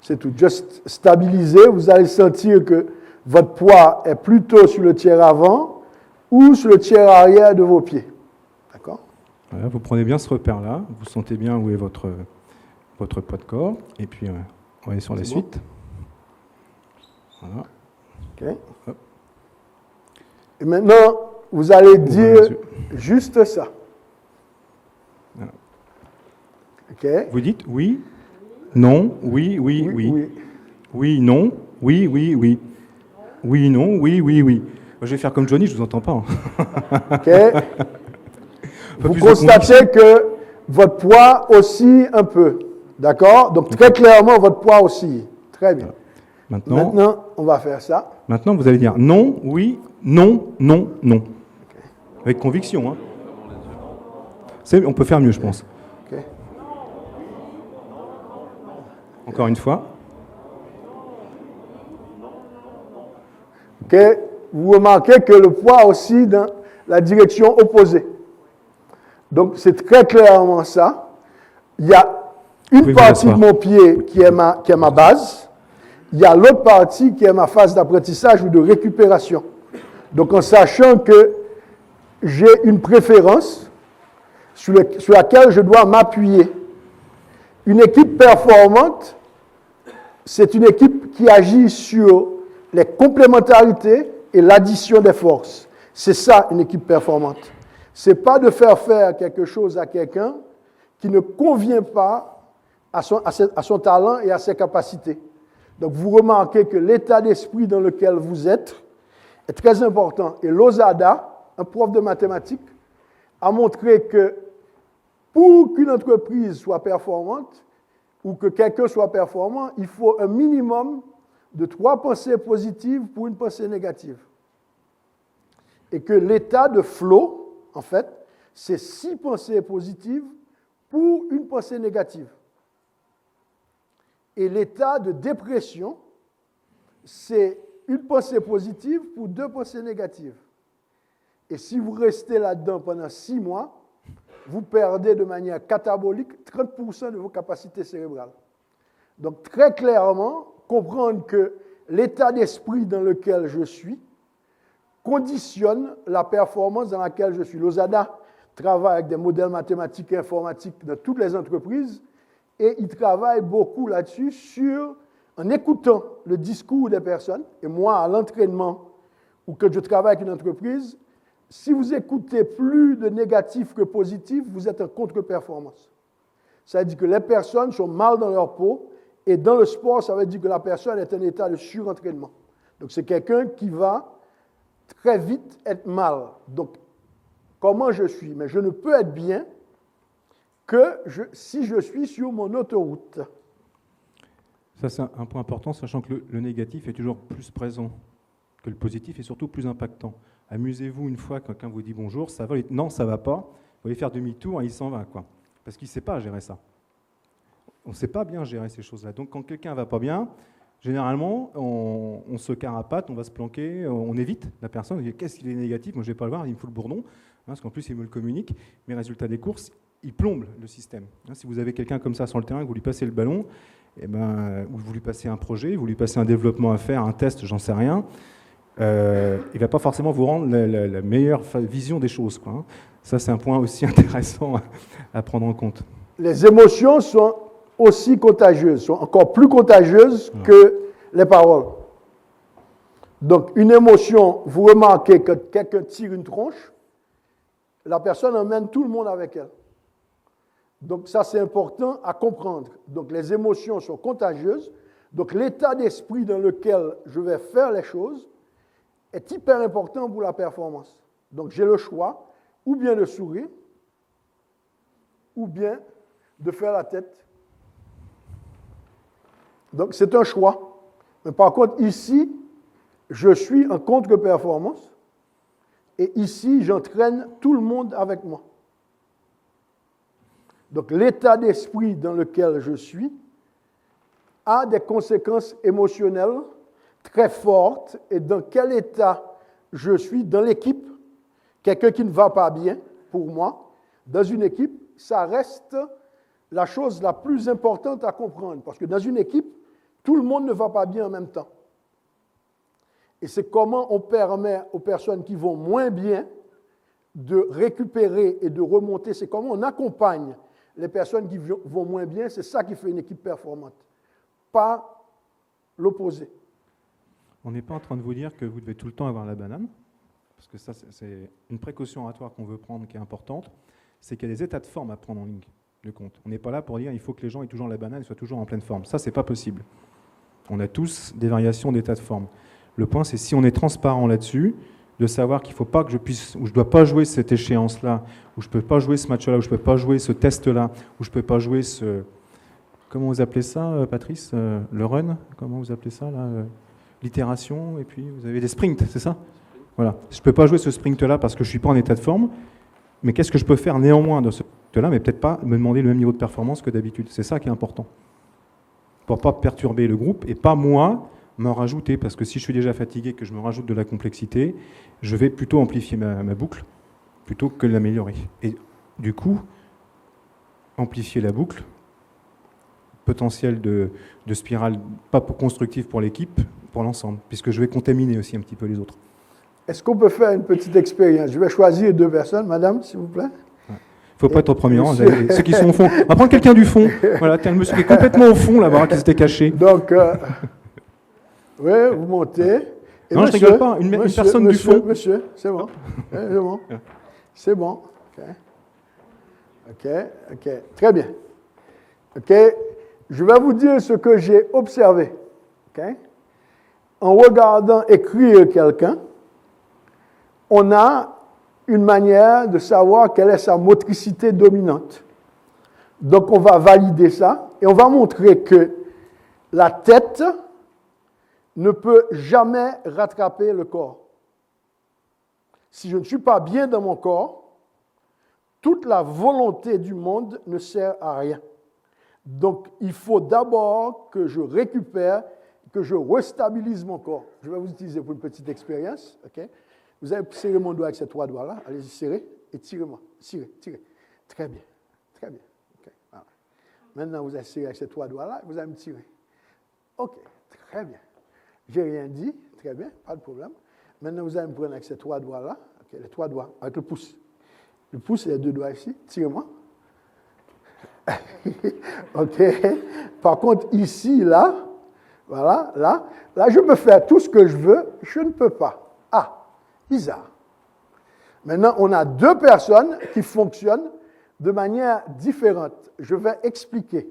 C'est tout. Juste stabiliser, vous allez sentir que votre poids est plutôt sur le tiers avant ou sur le tiers arrière de vos pieds. D'accord? Voilà, vous prenez bien ce repère-là, vous sentez bien où est votre poids de corps, et puis on va aller sur la suite. Voilà. Okay. Et maintenant, vous allez dire juste ça. Voilà. Okay. Vous dites oui, non, oui, oui, oui. Oui, oui non, oui, oui, oui. Oui, non, oui, oui, oui. Moi, je vais faire comme Johnny, je ne vous entends pas. Okay. Vous constatez que votre poids oscille un peu. D'accord? Donc, très clairement, votre poids oscille. Très bien. Maintenant, on va faire ça. Maintenant, vous allez dire non, oui, non, non, non. Okay. Avec conviction. Hein. On peut faire mieux, je pense. Okay. Encore une fois. Ok. Vous remarquez que le poids oscille dans la direction opposée. Donc, c'est très clairement ça. Il y a une partie de mon pied qui est ma base. Il y a l'autre partie qui est ma phase d'apprentissage ou de récupération. Donc, en sachant que j'ai une préférence sur laquelle je dois m'appuyer. Une équipe performante, c'est une équipe qui agit sur les complémentarités et l'addition des forces. C'est ça, une équipe performante. Ce n'est pas de faire quelque chose à quelqu'un qui ne convient pas à son talent et à ses capacités. Donc, vous remarquez que l'état d'esprit dans lequel vous êtes est très important. Et Losada, un prof de mathématiques, a montré que pour qu'une entreprise soit performante ou que quelqu'un soit performant, il faut un minimum de 3 pensées positives pour une pensée négative. Et que l'état de flow, en fait, c'est 6 pensées positives pour une pensée négative. Et l'état de dépression, c'est une pensée positive pour 2 pensées négatives. Et si vous restez là-dedans pendant 6 mois, vous perdez de manière catabolique 30% de vos capacités cérébrales. Donc, très clairement, comprendre que l'état d'esprit dans lequel je suis conditionne la performance dans laquelle je suis. Losada travaille avec des modèles mathématiques et informatiques dans toutes les entreprises et il travaille beaucoup là-dessus en écoutant le discours des personnes. Et moi, à l'entraînement ou que je travaille avec une entreprise, si vous écoutez plus de négatifs que positifs, vous êtes en contre-performance. Ça veut dire que les personnes sont mal dans leur peau et dans le sport, ça veut dire que la personne est en état de surentraînement. Donc, c'est quelqu'un qui va très vite être mal. Donc, comment je suis? Mais je ne peux être bien que si je suis sur mon autoroute. Ça, c'est un point important, sachant que le négatif est toujours plus présent que le positif et surtout plus impactant. Amusez-vous une fois quand quelqu'un vous dit bonjour, ça va, non, ça va pas, vous allez faire demi-tour et il s'en va, quoi. Parce qu'il ne sait pas gérer ça. On ne sait pas bien gérer ces choses-là. Donc quand quelqu'un ne va pas bien, généralement, on se carapate, on va se planquer, on évite la personne, on dit qu'est-ce qu'il est négatif, moi je ne vais pas le voir, il me fout le bourdon, parce qu'en plus il me le communique, mais résultat des courses, il plombe le système. Si vous avez quelqu'un comme ça sur le terrain, que vous lui passez le ballon, ou vous lui passez un projet, vous lui passez un développement à faire, un test, j'en sais rien, il ne va pas forcément vous rendre la meilleure vision des choses, quoi. Ça, c'est un point aussi intéressant à prendre en compte. Les émotions sont aussi contagieuses, sont encore plus contagieuses que les paroles. Donc, une émotion, vous remarquez que quelqu'un tire une tronche, la personne emmène tout le monde avec elle. Donc, ça, c'est important à comprendre. Donc, les émotions sont contagieuses. Donc, l'état d'esprit dans lequel je vais faire les choses est hyper important pour la performance. Donc, j'ai le choix, ou bien de sourire, ou bien de faire la tête. Donc, c'est un choix. Mais par contre, ici, je suis en contre-performance. Et ici, j'entraîne tout le monde avec moi. Donc, l'état d'esprit dans lequel je suis a des conséquences émotionnelles très fortes. Et dans quel état je suis dans l'équipe, quelqu'un qui ne va pas bien, pour moi, dans une équipe, ça reste la chose la plus importante à comprendre. Parce que dans une équipe, tout le monde ne va pas bien en même temps. Et c'est comment on permet aux personnes qui vont moins bien de récupérer et de remonter. C'est comment on accompagne les personnes qui vont moins bien. C'est ça qui fait une équipe performante. Pas l'opposé. On n'est pas en train de vous dire que vous devez tout le temps avoir la banane, parce que ça, c'est une précaution oratoire qu'on veut prendre qui est importante, c'est qu'il y a des états de forme à prendre en ligne de compte. On n'est pas là pour dire il faut que les gens aient toujours la banane et soient toujours en pleine forme. Ça, c'est pas possible. On a tous des variations d'état de forme. Le point, c'est si on est transparent là-dessus, de savoir qu'il ne faut pas que je puisse, ou je ne dois pas jouer cette échéance-là, ou je ne peux pas jouer ce match-là, ou je ne peux pas jouer ce test-là, ou je ne peux pas jouer ce... Comment vous appelez ça, Patrice? Le run? Comment vous appelez ça, là? L'itération, et puis vous avez des sprints, c'est ça? Voilà. Je ne peux pas jouer ce sprint-là parce que je ne suis pas en état de forme, mais qu'est-ce que je peux faire néanmoins dans ce sprint-là, mais peut-être pas me demander le même niveau de performance que d'habitude. C'est ça qui est important. Pour ne pas perturber le groupe, et pas moi m'en rajouter, parce que si je suis déjà fatigué, que je me rajoute de la complexité, je vais plutôt amplifier ma boucle, plutôt que l'améliorer. Et du coup, amplifier la boucle, potentiel de spirale pas constructive pour l'équipe, pour l'ensemble, puisque je vais contaminer aussi un petit peu les autres. Est-ce qu'on peut faire une petite expérience? Je vais choisir 2 personnes, madame, s'il vous plaît. Il ne faut pas être au premier rang, ceux qui sont au fond. On va prendre quelqu'un du fond. Voilà, tiens, le monsieur qui est complètement au fond là-bas, qui s'était caché. Donc, oui, vous montez. Et non, monsieur, je ne rigole pas, une personne du fond. Monsieur, c'est bon. C'est bon. C'est bon. OK. Très bien. OK. Je vais vous dire ce que j'ai observé. OK. En regardant écrire quelqu'un, on a une manière de savoir quelle est sa motricité dominante. Donc, on va valider ça et on va montrer que la tête ne peut jamais rattraper le corps. Si je ne suis pas bien dans mon corps, toute la volonté du monde ne sert à rien. Donc, il faut d'abord que je récupère, que je restabilise mon corps. Je vais vous utiliser pour une petite expérience. Okay? Vous allez serrer mon doigt avec ces 3 doigts-là. Allez-y, serrez et tirez-moi. Tirez. Très bien. Okay. Voilà. Maintenant, vous allez serrer avec ces 3 doigts-là et vous allez me tirer. OK, très bien. J'ai rien dit. Très bien, pas de problème. Maintenant, vous allez me prendre avec ces 3 doigts-là. Okay, les 3 doigts, avec le pouce. Le pouce et les 2 doigts ici. Tirez-moi. OK. Par contre, ici, là, voilà, là, je peux faire tout ce que je veux, je ne peux pas. Ah, bizarre. Maintenant, on a 2 personnes qui fonctionnent de manière différente. Je vais expliquer.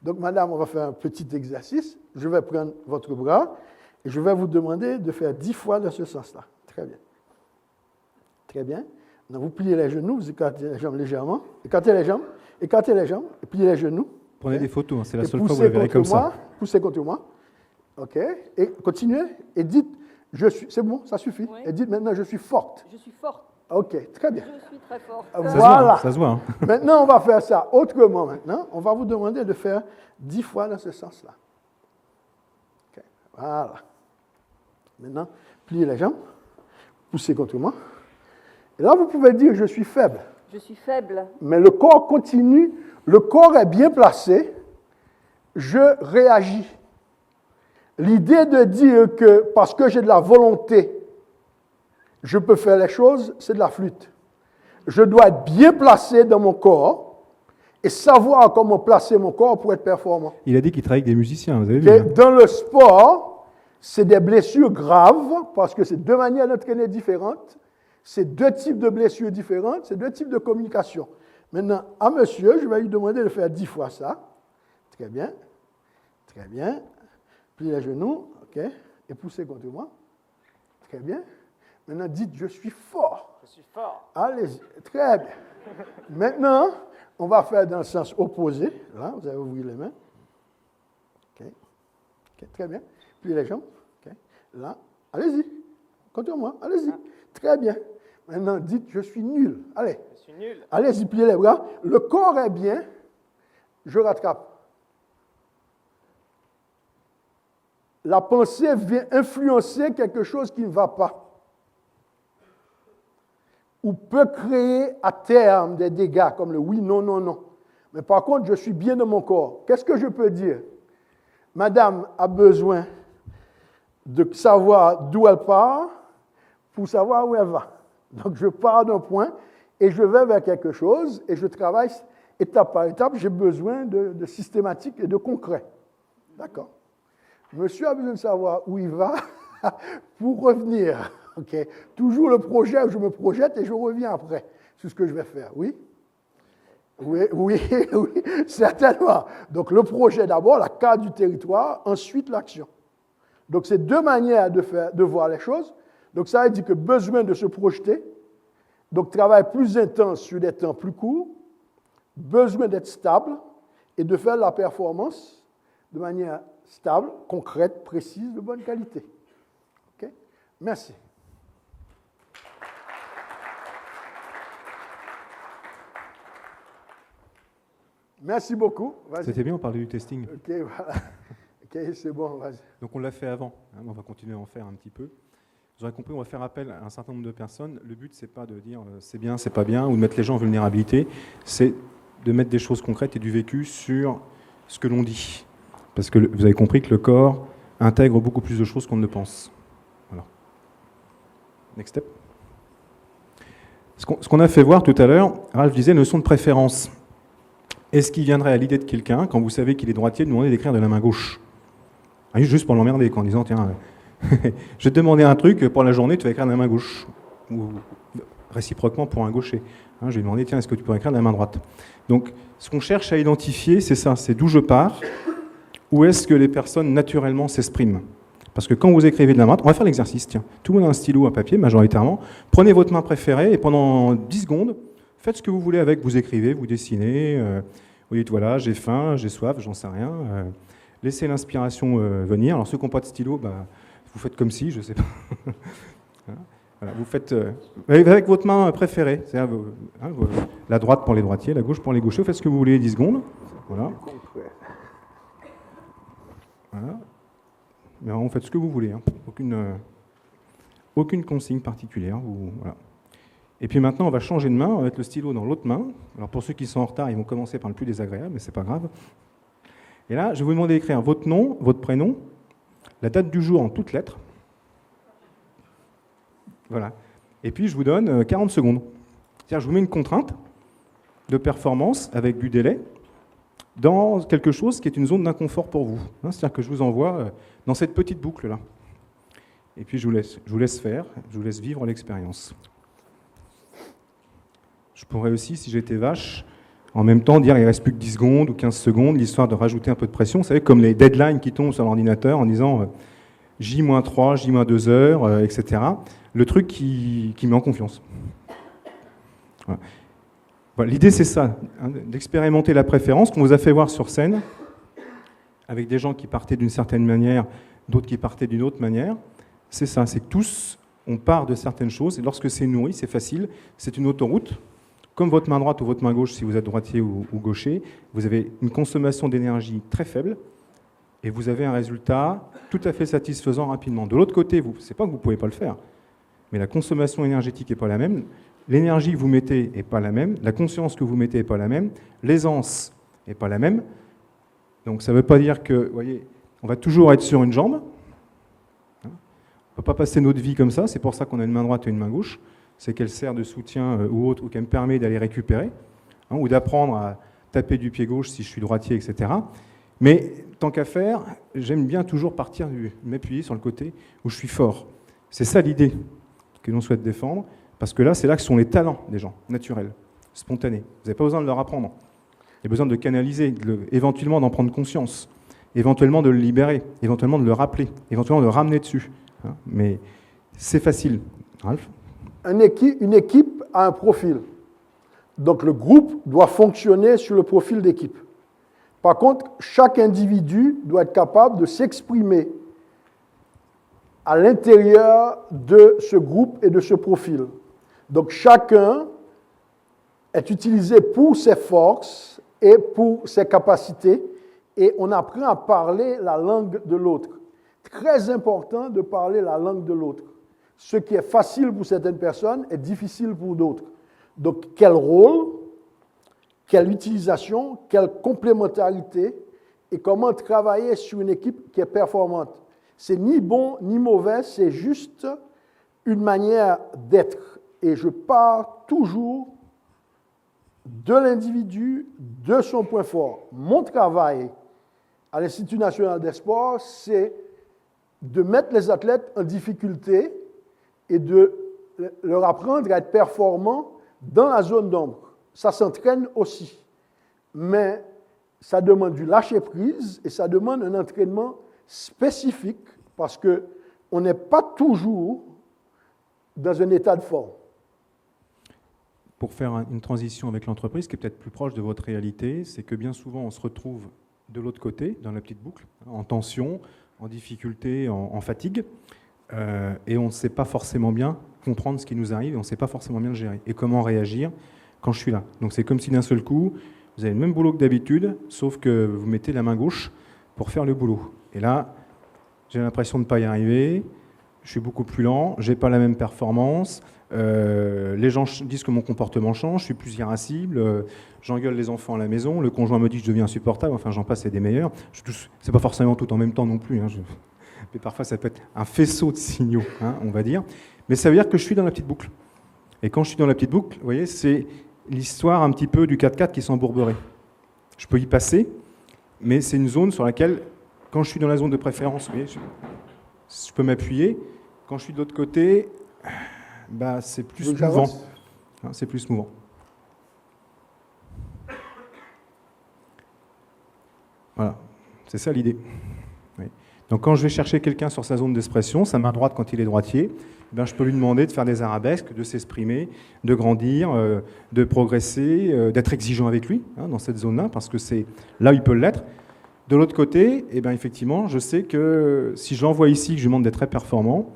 Donc, madame, on va faire un petit exercice. Je vais prendre votre bras et je vais vous demander de faire 10 fois dans ce sens-là. Très bien. Très bien. Maintenant, vous pliez les genoux, vous écartez les jambes légèrement. Écartez les jambes, et pliez les genoux. Prenez des photos, hein, c'est la Et seule fois que vous poussez la verrez contre comme moi, ça. poussez contre moi. OK. Et continuez et dites, c'est bon, ça suffit. Oui. Et dites maintenant, je suis forte. Je suis forte. OK, très bien. Je suis très forte. Ça se voit, Voilà. hein, ça se voit. Hein. Maintenant, on va faire ça autrement maintenant. On va vous demander de faire 10 fois dans ce sens-là. OK. Voilà. Maintenant, pliez les jambes, poussez contre moi. Et là, vous pouvez dire, je suis faible. Je suis faible. Mais le corps continue, le corps est bien placé, je réagis. L'idée de dire que parce que j'ai de la volonté, je peux faire les choses, c'est de la flûte. Je dois être bien placé dans mon corps et savoir comment placer mon corps pour être performant. Il a dit qu'il travaille avec des musiciens, vous avez vu. Et Hein. dans le sport, c'est des blessures graves parce que c'est deux manières d'entraîner différentes. C'est deux types de blessures différentes, c'est deux types de communication. Maintenant, à monsieur, je vais lui demander de faire 10 fois ça. Très bien. Très bien. Pliez les genoux, OK. Et poussez contre moi. Très bien. Maintenant, dites, je suis fort. Je suis fort. Allez-y. Très bien. Maintenant, on va faire dans le sens opposé. Là, vous allez ouvrir les mains. OK. OK, très bien. Pliez les jambes. OK. Là, allez-y. Contre moi, allez-y. Très bien. Maintenant, dites, je suis nul. Allez. Je suis nul. Allez-y, pliez les bras. Le corps est bien. Je rattrape. La pensée vient influencer quelque chose qui ne va pas. Ou peut créer à terme des dégâts, comme le oui, non, non, non. Mais par contre, je suis bien dans mon corps. Qu'est-ce que je peux dire? Madame a besoin de savoir d'où elle part pour savoir où elle va. Donc, je pars d'un point et je vais vers quelque chose et je travaille étape par étape. J'ai besoin de systématique et de concret. D'accord? Monsieur a besoin de savoir où il va pour revenir. Okay. Toujours le projet où je me projette et je reviens après sur ce que je vais faire. Oui? Oui, oui, oui, certainement. Donc, le projet d'abord, la carte du territoire, ensuite l'action. Donc, c'est deux manières de voir les choses. Donc, ça veut dire que besoin de se projeter, donc travail plus intense sur des temps plus courts, besoin d'être stable et de faire la performance de manière stable, concrète, précise, de bonne qualité. OK? Merci. Merci beaucoup. Vas-y. C'était bien, on parlait du testing. OK, voilà. OK, c'est bon, vas-y. Donc on l'a fait avant, hein, on va continuer à en faire un petit peu. Vous aurez compris, on va faire appel à un certain nombre de personnes. Le but, c'est pas de dire c'est bien, c'est pas bien, ou de mettre les gens en vulnérabilité, c'est de mettre des choses concrètes et du vécu sur ce que l'on dit. Parce que vous avez compris que le corps intègre beaucoup plus de choses qu'on ne le pense. Voilà. Next step. Ce qu'on a fait voir tout à l'heure, Ralph disait notion de préférence. Est-ce qu'il viendrait à l'idée de quelqu'un, quand vous savez qu'il est droitier, de demander d'écrire de la main gauche? Juste pour l'emmerder, en disant, tiens, je vais te demander un truc, pour la journée, tu vas écrire de la main gauche. Ou réciproquement pour un gaucher. Je vais lui demander, tiens, est-ce que tu pourrais écrire de la main droite? Donc, ce qu'on cherche à identifier, c'est ça, c'est d'où je pars, où est-ce que les personnes naturellement s'expriment. Parce que quand vous écrivez de la main, on va faire l'exercice, tiens, tout le monde a un stylo, un papier, majoritairement, prenez votre main préférée et pendant 10 secondes, faites ce que vous voulez avec, vous écrivez, vous dessinez, vous dites voilà, j'ai faim, j'ai soif, j'en sais rien. Laissez l'inspiration venir. Alors ceux qui n'ont pas de stylo, vous faites comme si, je ne sais pas. Voilà, vous faites avec votre main préférée, c'est-à-dire la droite pour les droitiers, la gauche pour les gauchers, vous faites ce que vous voulez 10 secondes. Voilà. Voilà. Mais vraiment, vous faites ce que vous voulez, hein. Aucune consigne particulière. Voilà. Et puis maintenant, on va changer de main, on va mettre le stylo dans l'autre main. Alors pour ceux qui sont en retard, ils vont commencer par le plus désagréable, mais c'est pas grave. Et là, je vais vous demander d'écrire votre nom, votre prénom, la date du jour en toutes lettres. Voilà. Et puis je vous donne 40 secondes. C'est-à-dire, je vous mets une contrainte de performance avec du délai dans quelque chose qui est une zone d'inconfort pour vous. C'est-à-dire que je vous envoie dans cette petite boucle-là. Et puis je vous laisse faire, je vous laisse vivre l'expérience. Je pourrais aussi, si j'étais vache, en même temps dire il ne reste plus que 10 secondes ou 15 secondes, l'histoire de rajouter un peu de pression. Vous savez, comme les deadlines qui tombent sur l'ordinateur en disant J-3, J-2 heures, etc. Le truc qui met en confiance. Voilà. Voilà, l'idée, c'est ça, hein, d'expérimenter la préférence qu'on vous a fait voir sur scène, avec des gens qui partaient d'une certaine manière, d'autres qui partaient d'une autre manière. C'est ça, c'est que tous, on part de certaines choses, et lorsque c'est nourri, c'est facile, c'est une autoroute. Comme votre main droite ou votre main gauche, si vous êtes droitier ou gaucher, vous avez une consommation d'énergie très faible, et vous avez un résultat tout à fait satisfaisant rapidement. De l'autre côté, c'est pas que vous ne pouvez pas le faire, mais la consommation énergétique n'est pas la même, l'énergie que vous mettez n'est pas la même, la conscience que vous mettez n'est pas la même, l'aisance n'est pas la même. Donc ça ne veut pas dire que, vous voyez, on va toujours être sur une jambe. On ne peut pas passer notre vie comme ça, c'est pour ça qu'on a une main droite et une main gauche. C'est qu'elle sert de soutien ou autre, ou qu'elle me permet d'aller récupérer, hein, ou d'apprendre à taper du pied gauche si je suis droitier, etc. Mais tant qu'à faire, j'aime bien toujours m'appuyer sur le côté où je suis fort. C'est ça l'idée que l'on souhaite défendre, parce que là, c'est là que sont les talents des gens, naturels, spontanés. Vous n'avez pas besoin de leur apprendre. Il y a besoin de canaliser, éventuellement d'en prendre conscience, éventuellement de le libérer, éventuellement de le rappeler, éventuellement de le ramener dessus. Hein. Mais c'est facile. Ralph ? Une équipe a un profil. Donc le groupe doit fonctionner sur le profil d'équipe. Par contre, chaque individu doit être capable de s'exprimer à l'intérieur de ce groupe et de ce profil. Donc chacun est utilisé pour ses forces et pour ses capacités, et on apprend à parler la langue de l'autre. Très important de parler la langue de l'autre. Ce qui est facile pour certaines personnes est difficile pour d'autres. Donc, quel rôle, quelle utilisation, quelle complémentarité et comment travailler sur une équipe qui est performante. C'est ni bon ni mauvais, c'est juste une manière d'être. Et je pars toujours de l'individu, de son point fort. Mon travail à l'Institut national des sports, c'est de mettre les athlètes en difficulté et de leur apprendre à être performants dans la zone d'ombre. Ça s'entraîne aussi. Mais ça demande du lâcher-prise et ça demande un entraînement spécifique parce qu'on n'est pas toujours dans un état de forme. Pour faire une transition avec l'entreprise qui est peut-être plus proche de votre réalité, c'est que bien souvent on se retrouve de l'autre côté, dans la petite boucle, en tension, en difficulté, en fatigue, et on ne sait pas forcément bien comprendre ce qui nous arrive, et on ne sait pas forcément bien le gérer, et comment réagir quand je suis là. Donc c'est comme si d'un seul coup, vous avez le même boulot que d'habitude, sauf que vous mettez la main gauche pour faire le boulot. Et là, j'ai l'impression de ne pas y arriver, je suis beaucoup plus lent, je n'ai pas la même performance, les gens disent que mon comportement change, je suis plus irascible, j'engueule les enfants à la maison, le conjoint me dit que je deviens insupportable, enfin j'en passe et des meilleurs. C'est pas forcément tout en même temps non plus, hein, mais parfois ça peut être un faisceau de signaux, hein, on va dire. Mais ça veut dire que je suis dans la petite boucle. Et quand je suis dans la petite boucle, vous voyez, c'est l'histoire un petit peu du 4x4 qui s'embourberait. Je peux y passer, mais c'est une zone sur laquelle, quand je suis dans la zone de préférence, vous voyez, je peux m'appuyer. Quand je suis de l'autre côté, bah, c'est plus mouvant. Hein, c'est plus mouvant. Voilà, c'est ça l'idée. Oui. Donc quand je vais chercher quelqu'un sur sa zone d'expression, sa main droite quand il est droitier, ben, je peux lui demander de faire des arabesques, de s'exprimer, de grandir, de progresser, d'être exigeant avec lui, hein, dans cette zone-là, parce que c'est là où il peut l'être. De l'autre côté, eh ben, effectivement, je sais que si je l'envoie ici, que je lui demande d'être très performant,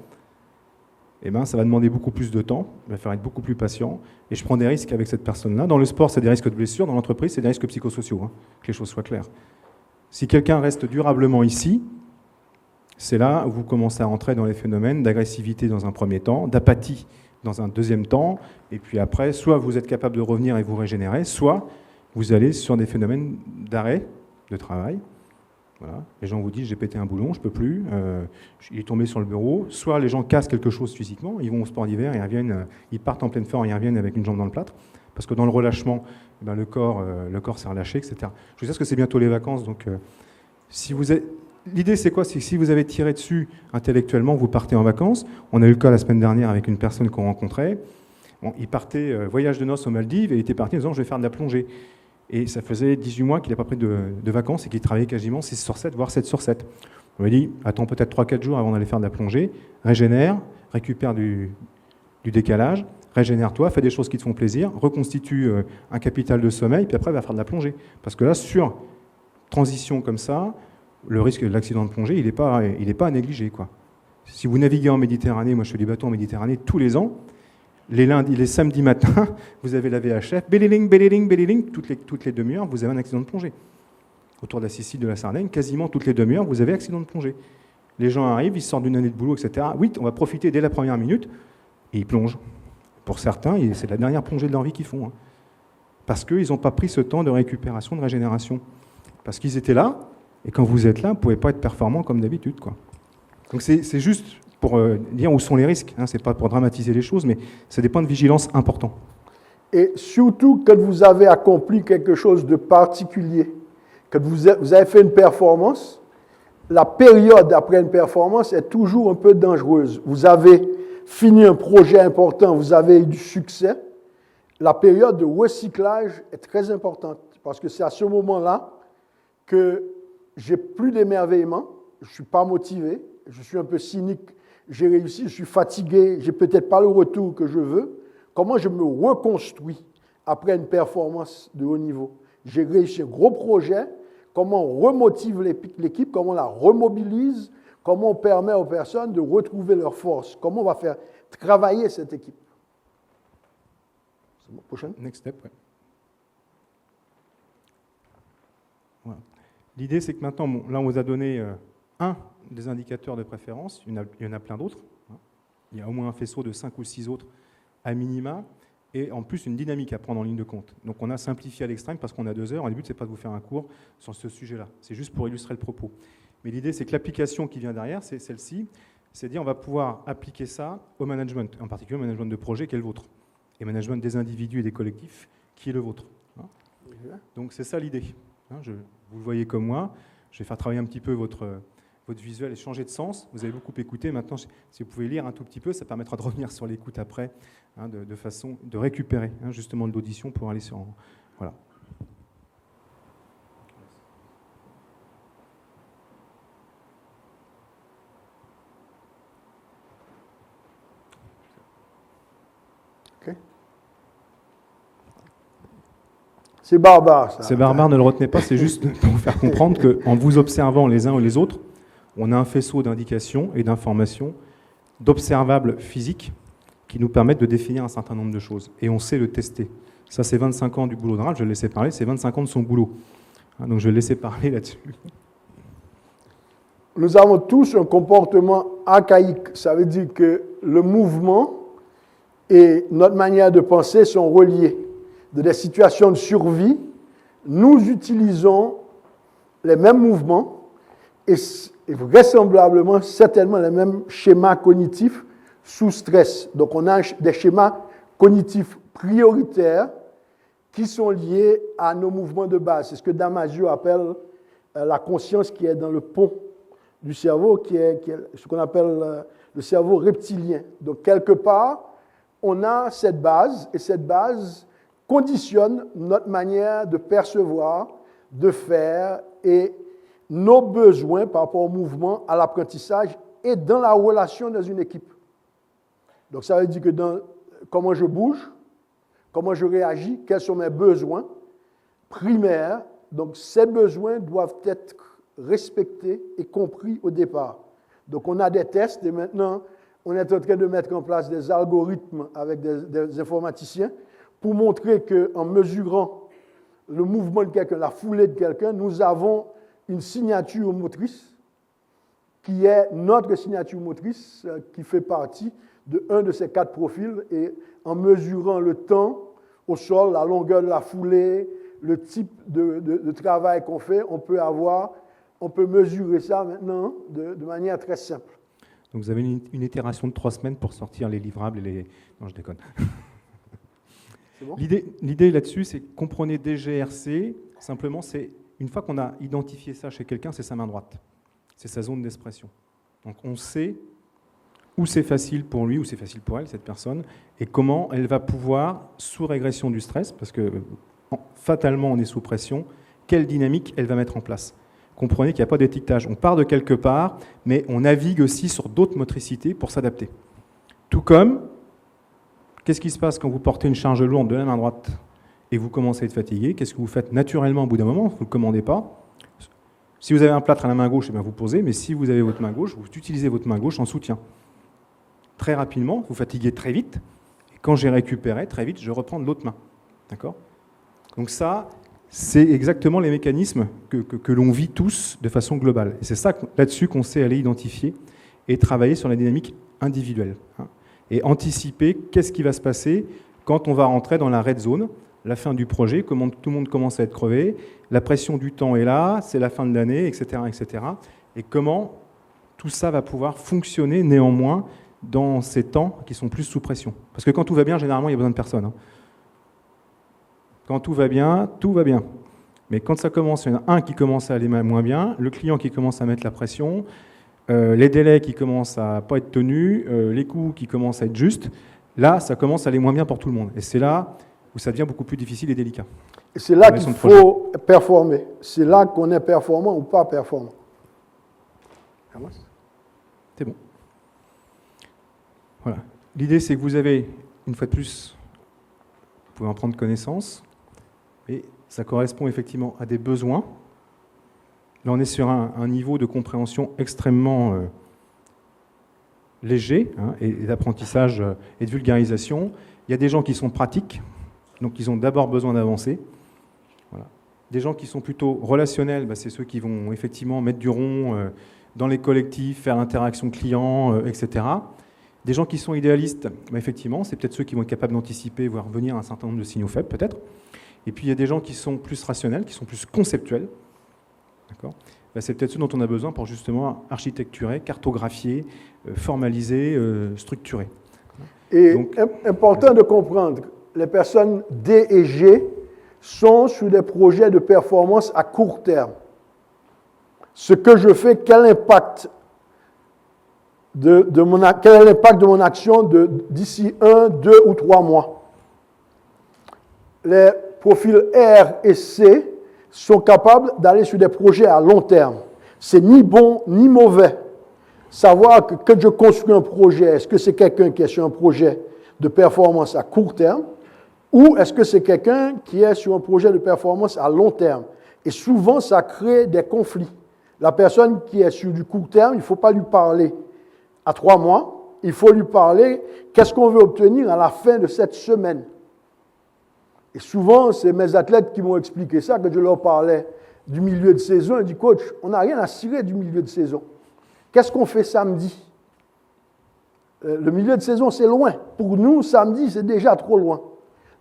eh ben, ça va demander beaucoup plus de temps, il va falloir être beaucoup plus patient, et je prends des risques avec cette personne-là. Dans le sport, c'est des risques de blessure, dans l'entreprise, c'est des risques psychosociaux, hein, que les choses soient claires. Si quelqu'un reste durablement ici, c'est là où vous commencez à rentrer dans les phénomènes d'agressivité dans un premier temps, d'apathie dans un deuxième temps, et puis après, soit vous êtes capable de revenir et vous régénérer, soit vous allez sur des phénomènes d'arrêt de travail. Voilà. Les gens vous disent, j'ai pété un boulon, je ne peux plus, il est tombé sur le bureau. Soit les gens cassent quelque chose physiquement, ils vont au sport d'hiver, ils reviennent, ils partent en pleine forme, ils reviennent avec une jambe dans le plâtre, parce que dans le relâchement, eh ben, le corps s'est relâché, etc. Je sais que c'est bientôt les vacances, donc si vous êtes... L'idée, c'est quoi? C'est que si vous avez tiré dessus intellectuellement, vous partez en vacances. On a eu le cas la semaine dernière avec une personne qu'on rencontrait. Bon, il partait voyage de noces aux Maldives et il était parti en disant, je vais faire de la plongée. Et ça faisait 18 mois qu'il n'a pas pris de vacances et qu'il travaillait quasiment 6 sur 7, voire 7 sur 7. On lui a dit, attends peut-être 3-4 jours avant d'aller faire de la plongée, régénère, récupère du décalage, régénère-toi, fais des choses qui te font plaisir, reconstitue un capital de sommeil, puis après, va faire de la plongée. Parce que là, sur transition comme ça, le risque de l'accident de plongée, il n'est pas à négliger, quoi. Si vous naviguez en Méditerranée, moi je fais des bateaux en Méditerranée tous les ans, les samedis matins, vous avez la VHF, béliling, toutes les demi-heures, vous avez un accident de plongée. Autour de la Sicile, de la Sardaigne, quasiment toutes les demi-heures, vous avez accident de plongée. Les gens arrivent, ils sortent d'une année de boulot, etc. Oui, on va profiter dès la première minute, et ils plongent. Pour certains, c'est la dernière plongée de leur vie qu'ils font. Hein. Parce qu'ils n'ont pas pris ce temps de récupération, de régénération. Parce qu'ils étaient là, et quand vous êtes là, vous ne pouvez pas être performant comme d'habitude, quoi. Donc c'est juste pour dire où sont les risques. Hein. Ce n'est pas pour dramatiser les choses, mais c'est des points de vigilance importants. Et surtout, quand vous avez accompli quelque chose de particulier, quand vous avez fait une performance, la période après une performance est toujours un peu dangereuse. Vous avez fini un projet important, vous avez eu du succès. La période de recyclage est très importante parce que c'est à ce moment-là que j'ai plus d'émerveillement, je ne suis pas motivé, je suis un peu cynique, j'ai réussi, je suis fatigué, j'ai peut-être pas le retour que je veux. Comment je me reconstruis après une performance de haut niveau? J'ai réussi un gros projet, comment on remotive l'équipe, comment on la remobilise, comment on permet aux personnes de retrouver leur force, comment on va faire travailler cette équipe. C'est bon, prochaine. Next step, ouais. Voilà. L'idée, c'est que maintenant, bon, là, on vous a donné un des indicateurs de préférence, il y en a plein d'autres. Il y a au moins un faisceau de 5 ou 6 autres à minima, et en plus une dynamique à prendre en ligne de compte. Donc on a simplifié à l'extrême parce qu'on a 2 heures, et le but, ce n'est pas de vous faire un cours sur ce sujet-là, c'est juste pour illustrer le propos. Mais l'idée, c'est que l'application qui vient derrière, c'est celle-ci, c'est dire on va pouvoir appliquer ça au management, en particulier au management de projet qui est le vôtre, et management des individus et des collectifs qui est le vôtre. Donc c'est ça l'idée. Vous le voyez comme moi, je vais faire travailler un petit peu votre visuel et changer de sens. Vous avez beaucoup écouté. Maintenant, si vous pouvez lire un tout petit peu, ça permettra de revenir sur l'écoute après, de façon de récupérer justement de l'audition pour aller sur... Voilà. Okay. C'est barbare, ça. C'est barbare, ne le retenez pas. C'est juste pour vous faire comprendre qu'en vous observant les uns ou les autres, on a un faisceau d'indications et d'informations, d'observables physiques, qui nous permettent de définir un certain nombre de choses. Et on sait le tester. Ça, c'est 25 ans du boulot de Ralph, je vais le laisser parler, c'est 25 ans de son boulot. Donc je vais le laisser parler là-dessus. Nous avons tous un comportement archaïque. Ça veut dire que le mouvement et notre manière de penser sont reliés. Dans des situations de survie, nous utilisons les mêmes mouvements et vraisemblablement, certainement, les mêmes schémas cognitifs sous stress. Donc, on a des schémas cognitifs prioritaires qui sont liés à nos mouvements de base. C'est ce que Damasio appelle la conscience qui est dans le pont du cerveau, qui est ce qu'on appelle le cerveau reptilien. Donc, quelque part, on a cette base, et cette base conditionne notre manière de percevoir, de faire, et nos besoins par rapport au mouvement, à l'apprentissage et dans la relation dans une équipe. Donc, ça veut dire que dans comment je bouge, comment je réagis, quels sont mes besoins primaires. Donc, ces besoins doivent être respectés et compris au départ. Donc, on a des tests et maintenant, on est en train de mettre en place des algorithmes avec des informaticiens pour montrer qu'en mesurant le mouvement de quelqu'un, la foulée de quelqu'un, nous avons une signature motrice qui est notre signature motrice qui fait partie d'un de ces 4 profils, et en mesurant le temps au sol, la longueur de la foulée, le type de travail qu'on fait, on peut mesurer ça maintenant de manière très simple. Donc vous avez une itération de 3 semaines pour sortir les livrables et les... Non, je déconne. C'est bon ? L'idée là-dessus, c'est que comprenez DGRC, simplement, c'est une fois qu'on a identifié ça chez quelqu'un, c'est sa main droite. C'est sa zone d'expression. Donc on sait où c'est facile pour lui, où c'est facile pour elle, cette personne, et comment elle va pouvoir, sous régression du stress, parce que fatalement on est sous pression, quelle dynamique elle va mettre en place. Comprenez qu'il n'y a pas d'étiquetage. On part de quelque part, mais on navigue aussi sur d'autres motricités pour s'adapter. Tout comme Qu'est-ce qui se passe quand vous portez une charge lourde de la main droite et vous commencez à être fatigué? Qu'est-ce que vous faites naturellement au bout d'un moment? Vous ne le commandez pas. Si vous avez un plâtre à la main gauche, eh bien vous posez, mais si vous avez votre main gauche, vous utilisez votre main gauche en soutien. Très rapidement, vous fatiguez très vite, et quand j'ai récupéré, très vite, je reprends de l'autre main. D'accord? Donc ça, c'est exactement les mécanismes que l'on vit tous de façon globale. Et c'est ça, là-dessus, qu'on sait aller identifier et travailler sur la dynamique individuelle. Et anticiper qu'est-ce qui va se passer quand on va rentrer dans la red zone, la fin du projet, comment tout le monde commence à être crevé, la pression du temps est là, c'est la fin de l'année, etc., etc. Et comment tout ça va pouvoir fonctionner néanmoins dans ces temps qui sont plus sous pression. Parce que quand tout va bien, généralement, il y a besoin de personne. Quand tout va bien, tout va bien. Mais quand ça commence, il y en a un qui commence à aller moins bien, le client qui commence à mettre la pression, les délais qui commencent à pas être tenus, les coûts qui commencent à être justes, là, ça commence à aller moins bien pour tout le monde. Et c'est là où ça devient beaucoup plus difficile et délicat. Et c'est là qu'il faut performer. C'est là qu'on est performant ou pas performant. C'est bon. Voilà. L'idée, c'est que vous avez, une fois de plus, vous pouvez en prendre connaissance, et ça correspond effectivement à des besoins. Là, on est sur un niveau de compréhension extrêmement léger, et d'apprentissage et de vulgarisation. Il y a des gens qui sont pratiques, donc ils ont d'abord besoin d'avancer. Voilà. Des gens qui sont plutôt relationnels, c'est ceux qui vont effectivement mettre du rond dans les collectifs, faire l'interaction client, etc. Des gens qui sont idéalistes, effectivement, c'est peut-être ceux qui vont être capables d'anticiper, voire venir à un certain nombre de signaux faibles, peut-être. Et puis il y a des gens qui sont plus rationnels, qui sont plus conceptuels. D'accord ? C'est peut-être ceux dont on a besoin pour justement architecturer, cartographier, formaliser, structurer. Et donc, important de comprendre, les personnes D et G sont sur des projets de performance à court terme. Ce que je fais, quel est l'impact de mon action d'ici 1, 2 ou 3 mois? Les profils R et C sont capables d'aller sur des projets à long terme. C'est ni bon ni mauvais. Savoir que je construis un projet, est-ce que c'est quelqu'un qui est sur un projet de performance à court terme ou est-ce que c'est quelqu'un qui est sur un projet de performance à long terme? Et souvent, ça crée des conflits. La personne qui est sur du court terme, il ne faut pas lui parler à 3 mois, il faut lui parler qu'est-ce qu'on veut obtenir à la fin de cette semaine. Et souvent, c'est mes athlètes qui m'ont expliqué ça, que je leur parlais du milieu de saison. Ils disent, coach, on n'a rien à cirer du milieu de saison. Qu'est-ce qu'on fait samedi? Le milieu de saison, c'est loin. Pour nous, samedi, c'est déjà trop loin.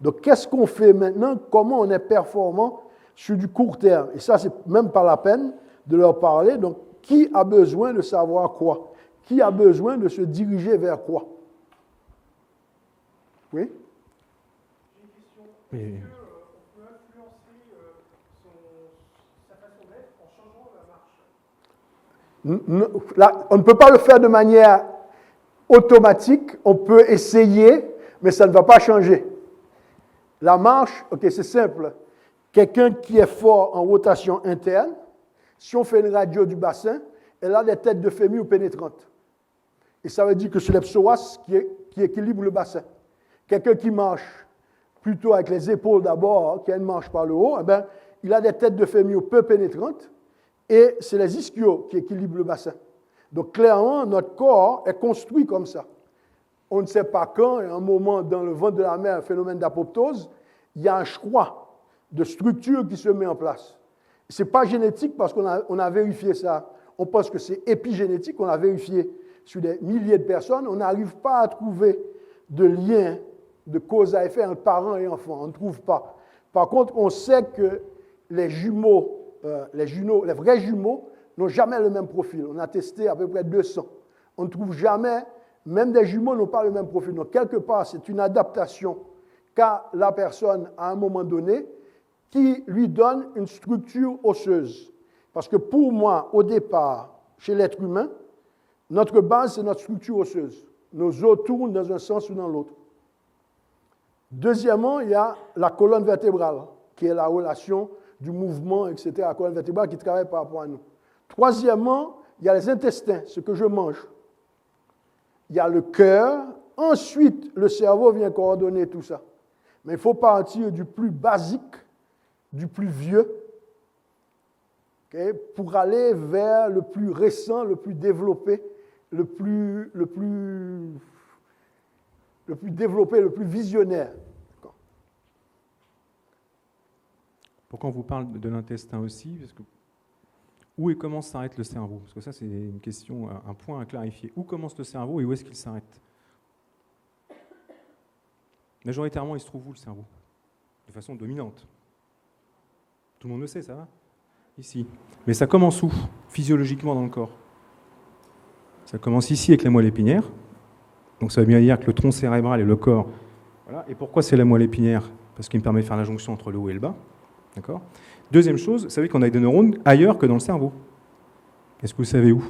Donc, qu'est-ce qu'on fait maintenant? Comment on est performant sur du court terme? Et ça, c'est même pas la peine de leur parler. Donc, qui a besoin de savoir quoi? Qui a besoin de se diriger vers quoi? Oui? Oui. Est-ce qu'on peut influencer sa façon d'être en changeant la marche? Là, on ne peut pas le faire de manière automatique. On peut essayer, mais ça ne va pas changer. La marche, ok, c'est simple. Quelqu'un qui est fort en rotation interne, si on fait une radio du bassin, elle a des têtes de fémur pénétrantes. Et ça veut dire que c'est le psoas qui équilibre le bassin. Quelqu'un qui marche plutôt avec les épaules d'abord, qui a une marche par le haut, il a des têtes de fémur peu pénétrantes et c'est les ischios qui équilibrent le bassin. Donc clairement, notre corps est construit comme ça. On ne sait pas quand, à un moment dans le ventre de la mère, un phénomène d'apoptose, il y a un choix de structure qui se met en place. Ce n'est pas génétique parce qu'on a vérifié ça. On pense que c'est épigénétique, on a vérifié sur des milliers de personnes. On n'arrive pas à trouver de lien, de cause à effet entre parents et enfants. On ne trouve pas. Par contre, on sait que les vrais jumeaux n'ont jamais le même profil. On a testé à peu près 200. On ne trouve jamais, même des jumeaux n'ont pas le même profil. Donc, quelque part, c'est une adaptation qu'a la personne à un moment donné qui lui donne une structure osseuse. Parce que pour moi, au départ, chez l'être humain, notre base, c'est notre structure osseuse. Nos os tournent dans un sens ou dans l'autre. Deuxièmement, il y a la colonne vertébrale, qui est la relation du mouvement, etc., la colonne vertébrale qui travaille par rapport à nous. Troisièmement, il y a les intestins, ce que je mange. Il y a le cœur, Ensuite, le cerveau vient coordonner tout ça. Mais il faut partir du plus basique, du plus vieux, okay, pour aller vers le plus récent, le plus développé, le plus développé, le plus visionnaire. Pourquoi on vous parle de l'intestin aussi? Parce que où et comment s'arrête le cerveau? Parce que ça, c'est une question, un point à clarifier. Où commence le cerveau et où est-ce qu'il s'arrête? Majoritairement, il se trouve où le cerveau? De façon dominante. Tout le monde le sait, ça va? Ici. Mais ça commence où? Physiologiquement dans le corps. Ça commence ici avec la moelle épinière. Donc ça veut bien dire que le tronc cérébral et le corps. Voilà. Et pourquoi c'est la moelle épinière? Parce qu'il me permet de faire la jonction entre le haut et le bas. D'accord? Deuxième chose, vous savez qu'on a des neurones ailleurs que dans le cerveau. Est-ce que vous savez où?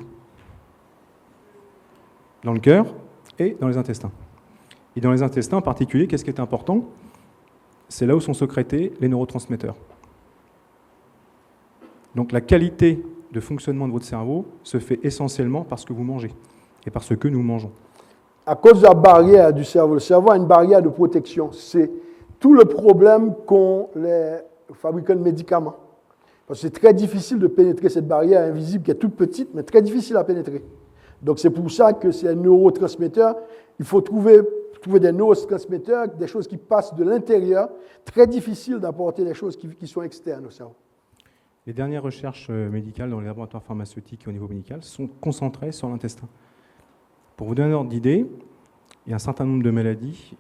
Dans le cœur et dans les intestins. Et dans les intestins en particulier, qu'est-ce qui est important? C'est là où sont sécrétés les neurotransmetteurs. Donc la qualité de fonctionnement de votre cerveau se fait essentiellement par ce que vous mangez et par ce que nous mangeons. À cause de la barrière du cerveau, le cerveau a une barrière de protection. C'est tout le problème qu'ont les fabricants de médicaments. Parce que c'est très difficile de pénétrer cette barrière invisible qui est toute petite, mais très difficile à pénétrer. Donc c'est pour ça que c'est un neurotransmetteur. Il faut trouver des neurotransmetteurs, des choses qui passent de l'intérieur. Très difficile d'apporter des choses qui sont externes au cerveau. Les dernières recherches médicales dans les laboratoires pharmaceutiques et au niveau médical sont concentrées sur l'intestin. Pour vous donner un ordre d'idée, il y a un certain nombre de maladies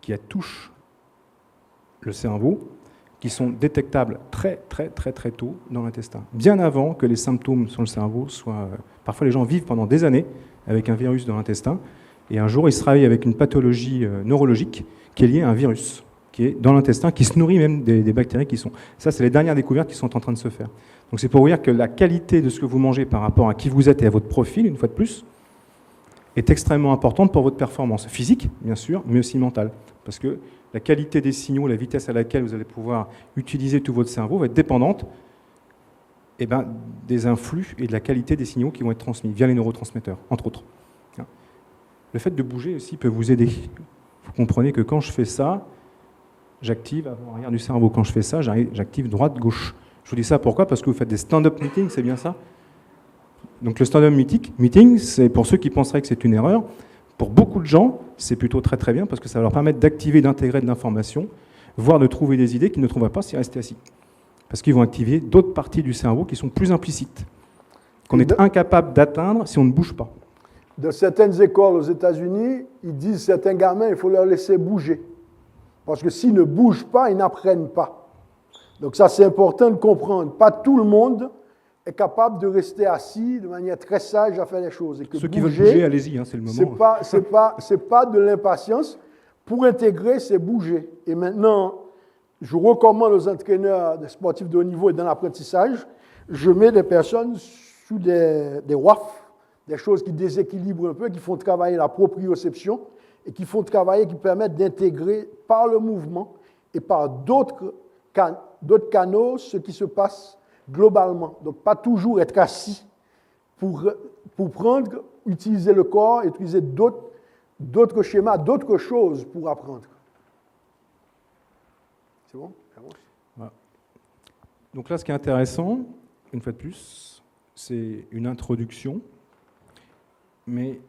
qui touchent le cerveau, qui sont détectables très tôt dans l'intestin, bien avant que les symptômes sur le cerveau soient... Parfois, les gens vivent pendant des années avec un virus dans l'intestin, et un jour, ils se réveillent avec une pathologie neurologique qui est liée à un virus, qui est dans l'intestin, qui se nourrit même des bactéries qui sont... Ça, c'est les dernières découvertes qui sont en train de se faire. Donc c'est pour vous dire que la qualité de ce que vous mangez par rapport à qui vous êtes et à votre profil, une fois de plus, est extrêmement importante pour votre performance physique, bien sûr, mais aussi mentale. Parce que la qualité des signaux, la vitesse à laquelle vous allez pouvoir utiliser tout votre cerveau va être dépendante des influx et de la qualité des signaux qui vont être transmis via les neurotransmetteurs, entre autres. Le fait de bouger aussi peut vous aider. Vous comprenez que quand je fais ça, j'active avant-arrière du cerveau. Quand je fais ça, j'active droite-gauche. Je vous dis ça pourquoi? Parce que vous faites des stand-up meetings, c'est bien ça? Donc le stand-up meeting, c'est pour ceux qui penseraient que c'est une erreur. Pour beaucoup de gens, c'est plutôt très bien parce que ça va leur permettre d'activer, d'intégrer de l'information, voire de trouver des idées qu'ils ne trouveraient pas s'ils restaient assis. Parce qu'ils vont activer d'autres parties du cerveau qui sont plus implicites, qu'on est incapable d'atteindre si on ne bouge pas. Dans certaines écoles aux États-Unis, ils disent certains gamins, il faut leur laisser bouger. Parce que s'ils ne bougent pas, ils n'apprennent pas. Donc ça, c'est important de comprendre. Pas tout le monde est capable de rester assis de manière très sage à faire les choses. Et que ceux qui veulent bouger, allez-y, c'est le moment. C'est pas de l'impatience. Pour intégrer, c'est bouger. Et maintenant, je recommande aux entraîneurs des sportifs de haut niveau et dans l'apprentissage, je mets des personnes sous des WAF, des choses qui déséquilibrent un peu, qui font travailler la proprioception et qui permettent d'intégrer par le mouvement et par d'autres canaux ce qui se passe globalement. Donc, pas toujours être assis pour prendre, utiliser le corps, utiliser d'autres schémas, d'autres choses pour apprendre. C'est bon? Voilà. Donc là, ce qui est intéressant, une fois de plus, c'est une introduction, mais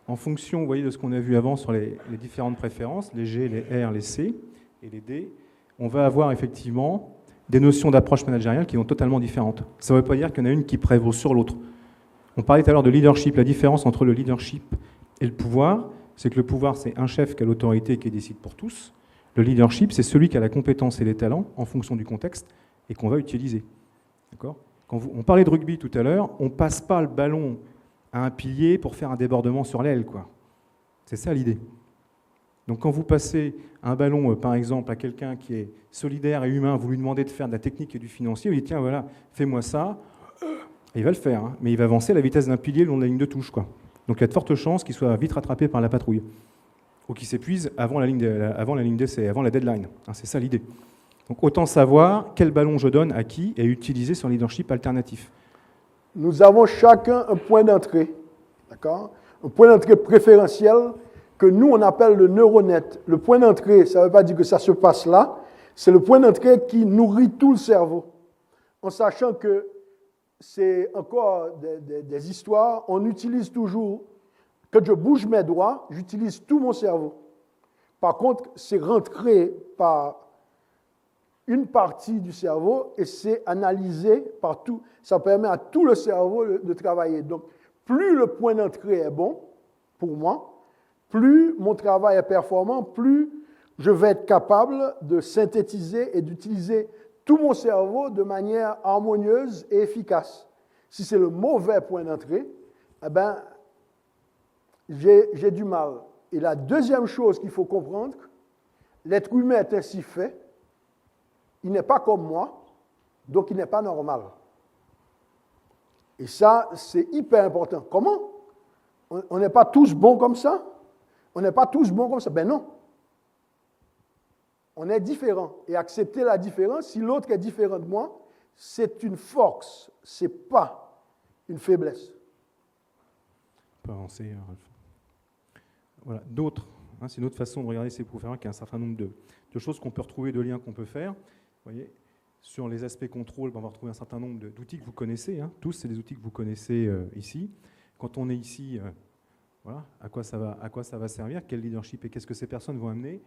en fonction, vous voyez, de ce qu'on a vu avant sur les différentes préférences, les G, les R, les C et les D, on va avoir effectivement des notions d'approche managériale qui sont totalement différentes. Ça ne veut pas dire qu'il y en a une qui prévaut sur l'autre. On parlait tout à l'heure de leadership. La différence entre le leadership et le pouvoir, c'est que le pouvoir, c'est un chef qui a l'autorité et qui décide pour tous. Le leadership, c'est celui qui a la compétence et les talents en fonction du contexte et qu'on va utiliser. D'accord ? On parlait de rugby tout à l'heure, on ne passe pas le ballon à un pilier pour faire un débordement sur l'aile, quoi. C'est ça l'idée. Donc quand vous passez un ballon, par exemple, à quelqu'un qui est solidaire et humain, vous lui demandez de faire de la technique et du financier, vous lui dites, tiens, voilà, fais-moi ça, et il va le faire, hein, mais il va avancer à la vitesse d'un pilier le long de la ligne de touche, quoi. Donc il y a de fortes chances qu'il soit vite rattrapé par la patrouille, ou qu'il s'épuise avant la ligne d'essai, avant la deadline. Hein, c'est ça l'idée. Donc autant savoir quel ballon je donne à qui et utiliser son leadership alternatif. Nous avons chacun un point d'entrée, d'accord? Un point d'entrée préférentiel que nous, on appelle le neuronet. Le point d'entrée, ça ne veut pas dire que ça se passe là, c'est le point d'entrée qui nourrit tout le cerveau. En sachant que c'est encore des histoires, on utilise toujours, quand je bouge mes doigts, j'utilise tout mon cerveau. Par contre, c'est rentré par une partie du cerveau et c'est analysé par tout. Ça permet à tout le cerveau de travailler. Donc, plus le point d'entrée est bon, pour moi, plus mon travail est performant, plus je vais être capable de synthétiser et d'utiliser tout mon cerveau de manière harmonieuse et efficace. Si c'est le mauvais point d'entrée, eh ben, j'ai du mal. Et la deuxième chose qu'il faut comprendre, l'être humain est ainsi fait, il n'est pas comme moi, donc il n'est pas normal. Et ça, c'est hyper important. Comment? On n'est pas tous bons comme ça? On n'est pas tous bons comme ça? Ben non. On est différents. Et accepter la différence, si l'autre est différent de moi, c'est une force, ce n'est pas une faiblesse. On peut avancer, Ralph. Voilà, d'autres, c'est une autre façon de regarder ces profils, qu'il y a un certain nombre de choses qu'on peut retrouver, de liens qu'on peut faire. Vous voyez, sur les aspects contrôle, on va retrouver un certain nombre d'outils que vous connaissez. Tous, c'est des outils que vous connaissez ici. Quand on est ici, voilà, à quoi ça va servir, quel leadership et qu'est-ce que ces personnes vont amener.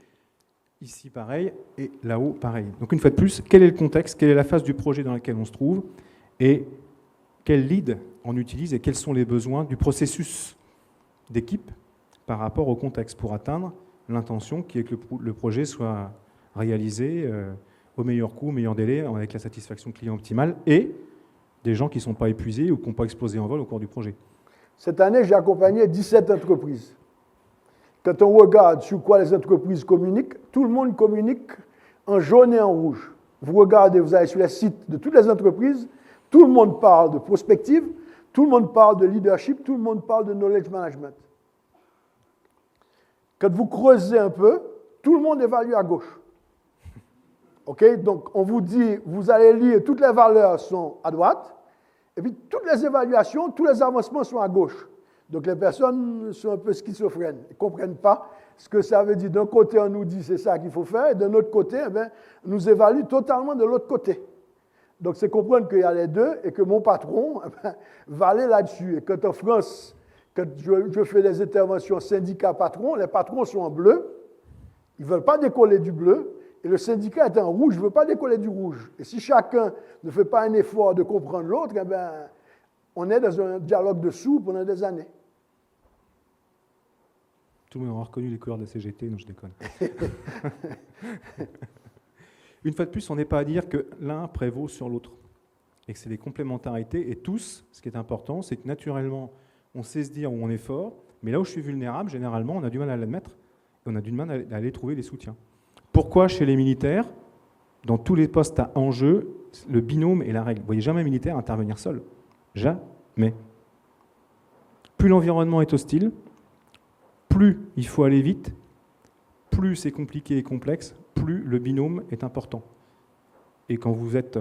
Ici, pareil, et là-haut, pareil. Donc, une fois de plus, quel est le contexte, quelle est la phase du projet dans laquelle on se trouve, et quel lead on utilise, et quels sont les besoins du processus d'équipe par rapport au contexte pour atteindre l'intention qui est que le projet soit réalisé au meilleur coût, au meilleur délai, avec la satisfaction client optimale, et des gens qui ne sont pas épuisés ou qui n'ont pas explosé en vol au cours du projet. Cette année, j'ai accompagné 17 entreprises. Quand on regarde sur quoi les entreprises communiquent, tout le monde communique en jaune et en rouge. Vous regardez, vous allez sur les sites de toutes les entreprises, tout le monde parle de prospective, tout le monde parle de leadership, tout le monde parle de knowledge management. Quand vous creusez un peu, tout le monde évalue à gauche. OK? Donc, on vous dit, vous allez lire, toutes les valeurs sont à droite, et puis toutes les évaluations, tous les avancements sont à gauche. Donc, les personnes sont un peu schizophrènes, elles ne comprennent pas ce que ça veut dire. D'un côté, on nous dit c'est ça qu'il faut faire, et d'un autre côté, on nous évalue totalement de l'autre côté. Donc, c'est comprendre qu'il y a les deux, et que mon patron va aller là-dessus. Et quand en France, quand je fais des interventions syndicat-patron, les patrons sont en bleu, ils ne veulent pas décoller du bleu, et le syndicat est en rouge, il ne veut pas décoller du rouge. Et si chacun ne fait pas un effort de comprendre l'autre, on est dans un dialogue de sourds pendant des années. Tout le monde aura reconnu les couleurs de la CGT, non je déconne. Une fois de plus, on n'est pas à dire que l'un prévaut sur l'autre, et que c'est des complémentarités, et tous, ce qui est important, c'est que naturellement, on sait se dire où on est fort, mais là où je suis vulnérable, généralement, on a du mal à l'admettre, et on a du mal à aller trouver des soutiens. Pourquoi chez les militaires, dans tous les postes à enjeu, le binôme est la règle? Vous voyez jamais un militaire intervenir seul. Jamais. Plus l'environnement est hostile, plus il faut aller vite, plus c'est compliqué et complexe, plus le binôme est important. Et quand vous êtes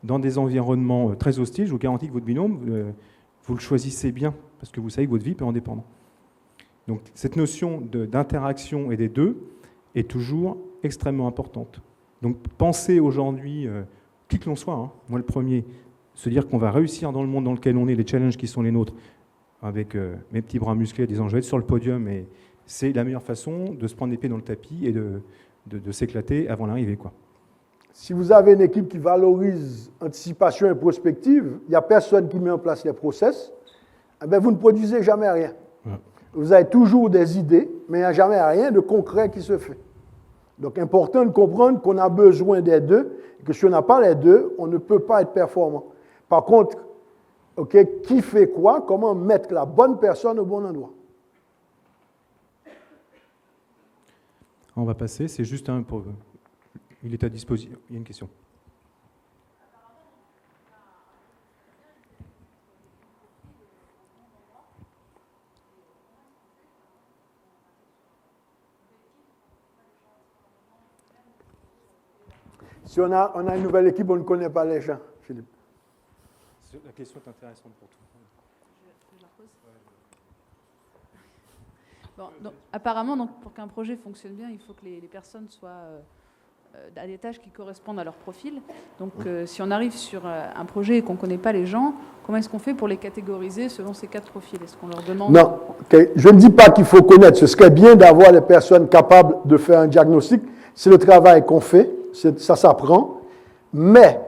dans des environnements très hostiles, je vous garantis que votre binôme, vous le choisissez bien, parce que vous savez que votre vie peut en dépendre. Donc cette notion d'interaction et des deux est toujours extrêmement importante. Donc pensez aujourd'hui, qui que l'on soit, moi le premier, se dire qu'on va réussir dans le monde dans lequel on est, les challenges qui sont les nôtres, avec mes petits bras musclés, disant je vais être sur le podium, et c'est la meilleure façon de se prendre les pieds dans le tapis et de s'éclater avant l'arrivée, quoi. Si vous avez une équipe qui valorise anticipation et prospective, il n'y a personne qui met en place les process, vous ne produisez jamais rien. Ouais. Vous avez toujours des idées, mais il n'y a jamais rien de concret qui se fait. Donc, important de comprendre qu'on a besoin des deux, et que si on n'a pas les deux, on ne peut pas être performant. Par contre, qui fait quoi? Comment mettre la bonne personne au bon endroit? On va passer, c'est juste un pour... Il est à disposition. Il y a une question. Si on a une nouvelle équipe, on ne connaît pas les gens, Philippe. La question est intéressante pour tout. Bon, donc, apparemment, donc, pour qu'un projet fonctionne bien, il faut que les personnes soient à des tâches qui correspondent à leur profil. Donc, si on arrive sur un projet et qu'on ne connaît pas les gens, comment est-ce qu'on fait pour les catégoriser selon ces 4 profils? Est-ce qu'on leur demande... Non, okay. Je ne dis pas qu'il faut connaître. Ce serait bien d'avoir les personnes capables de faire un diagnostic. C'est le travail qu'on fait, ça s'apprend. Mais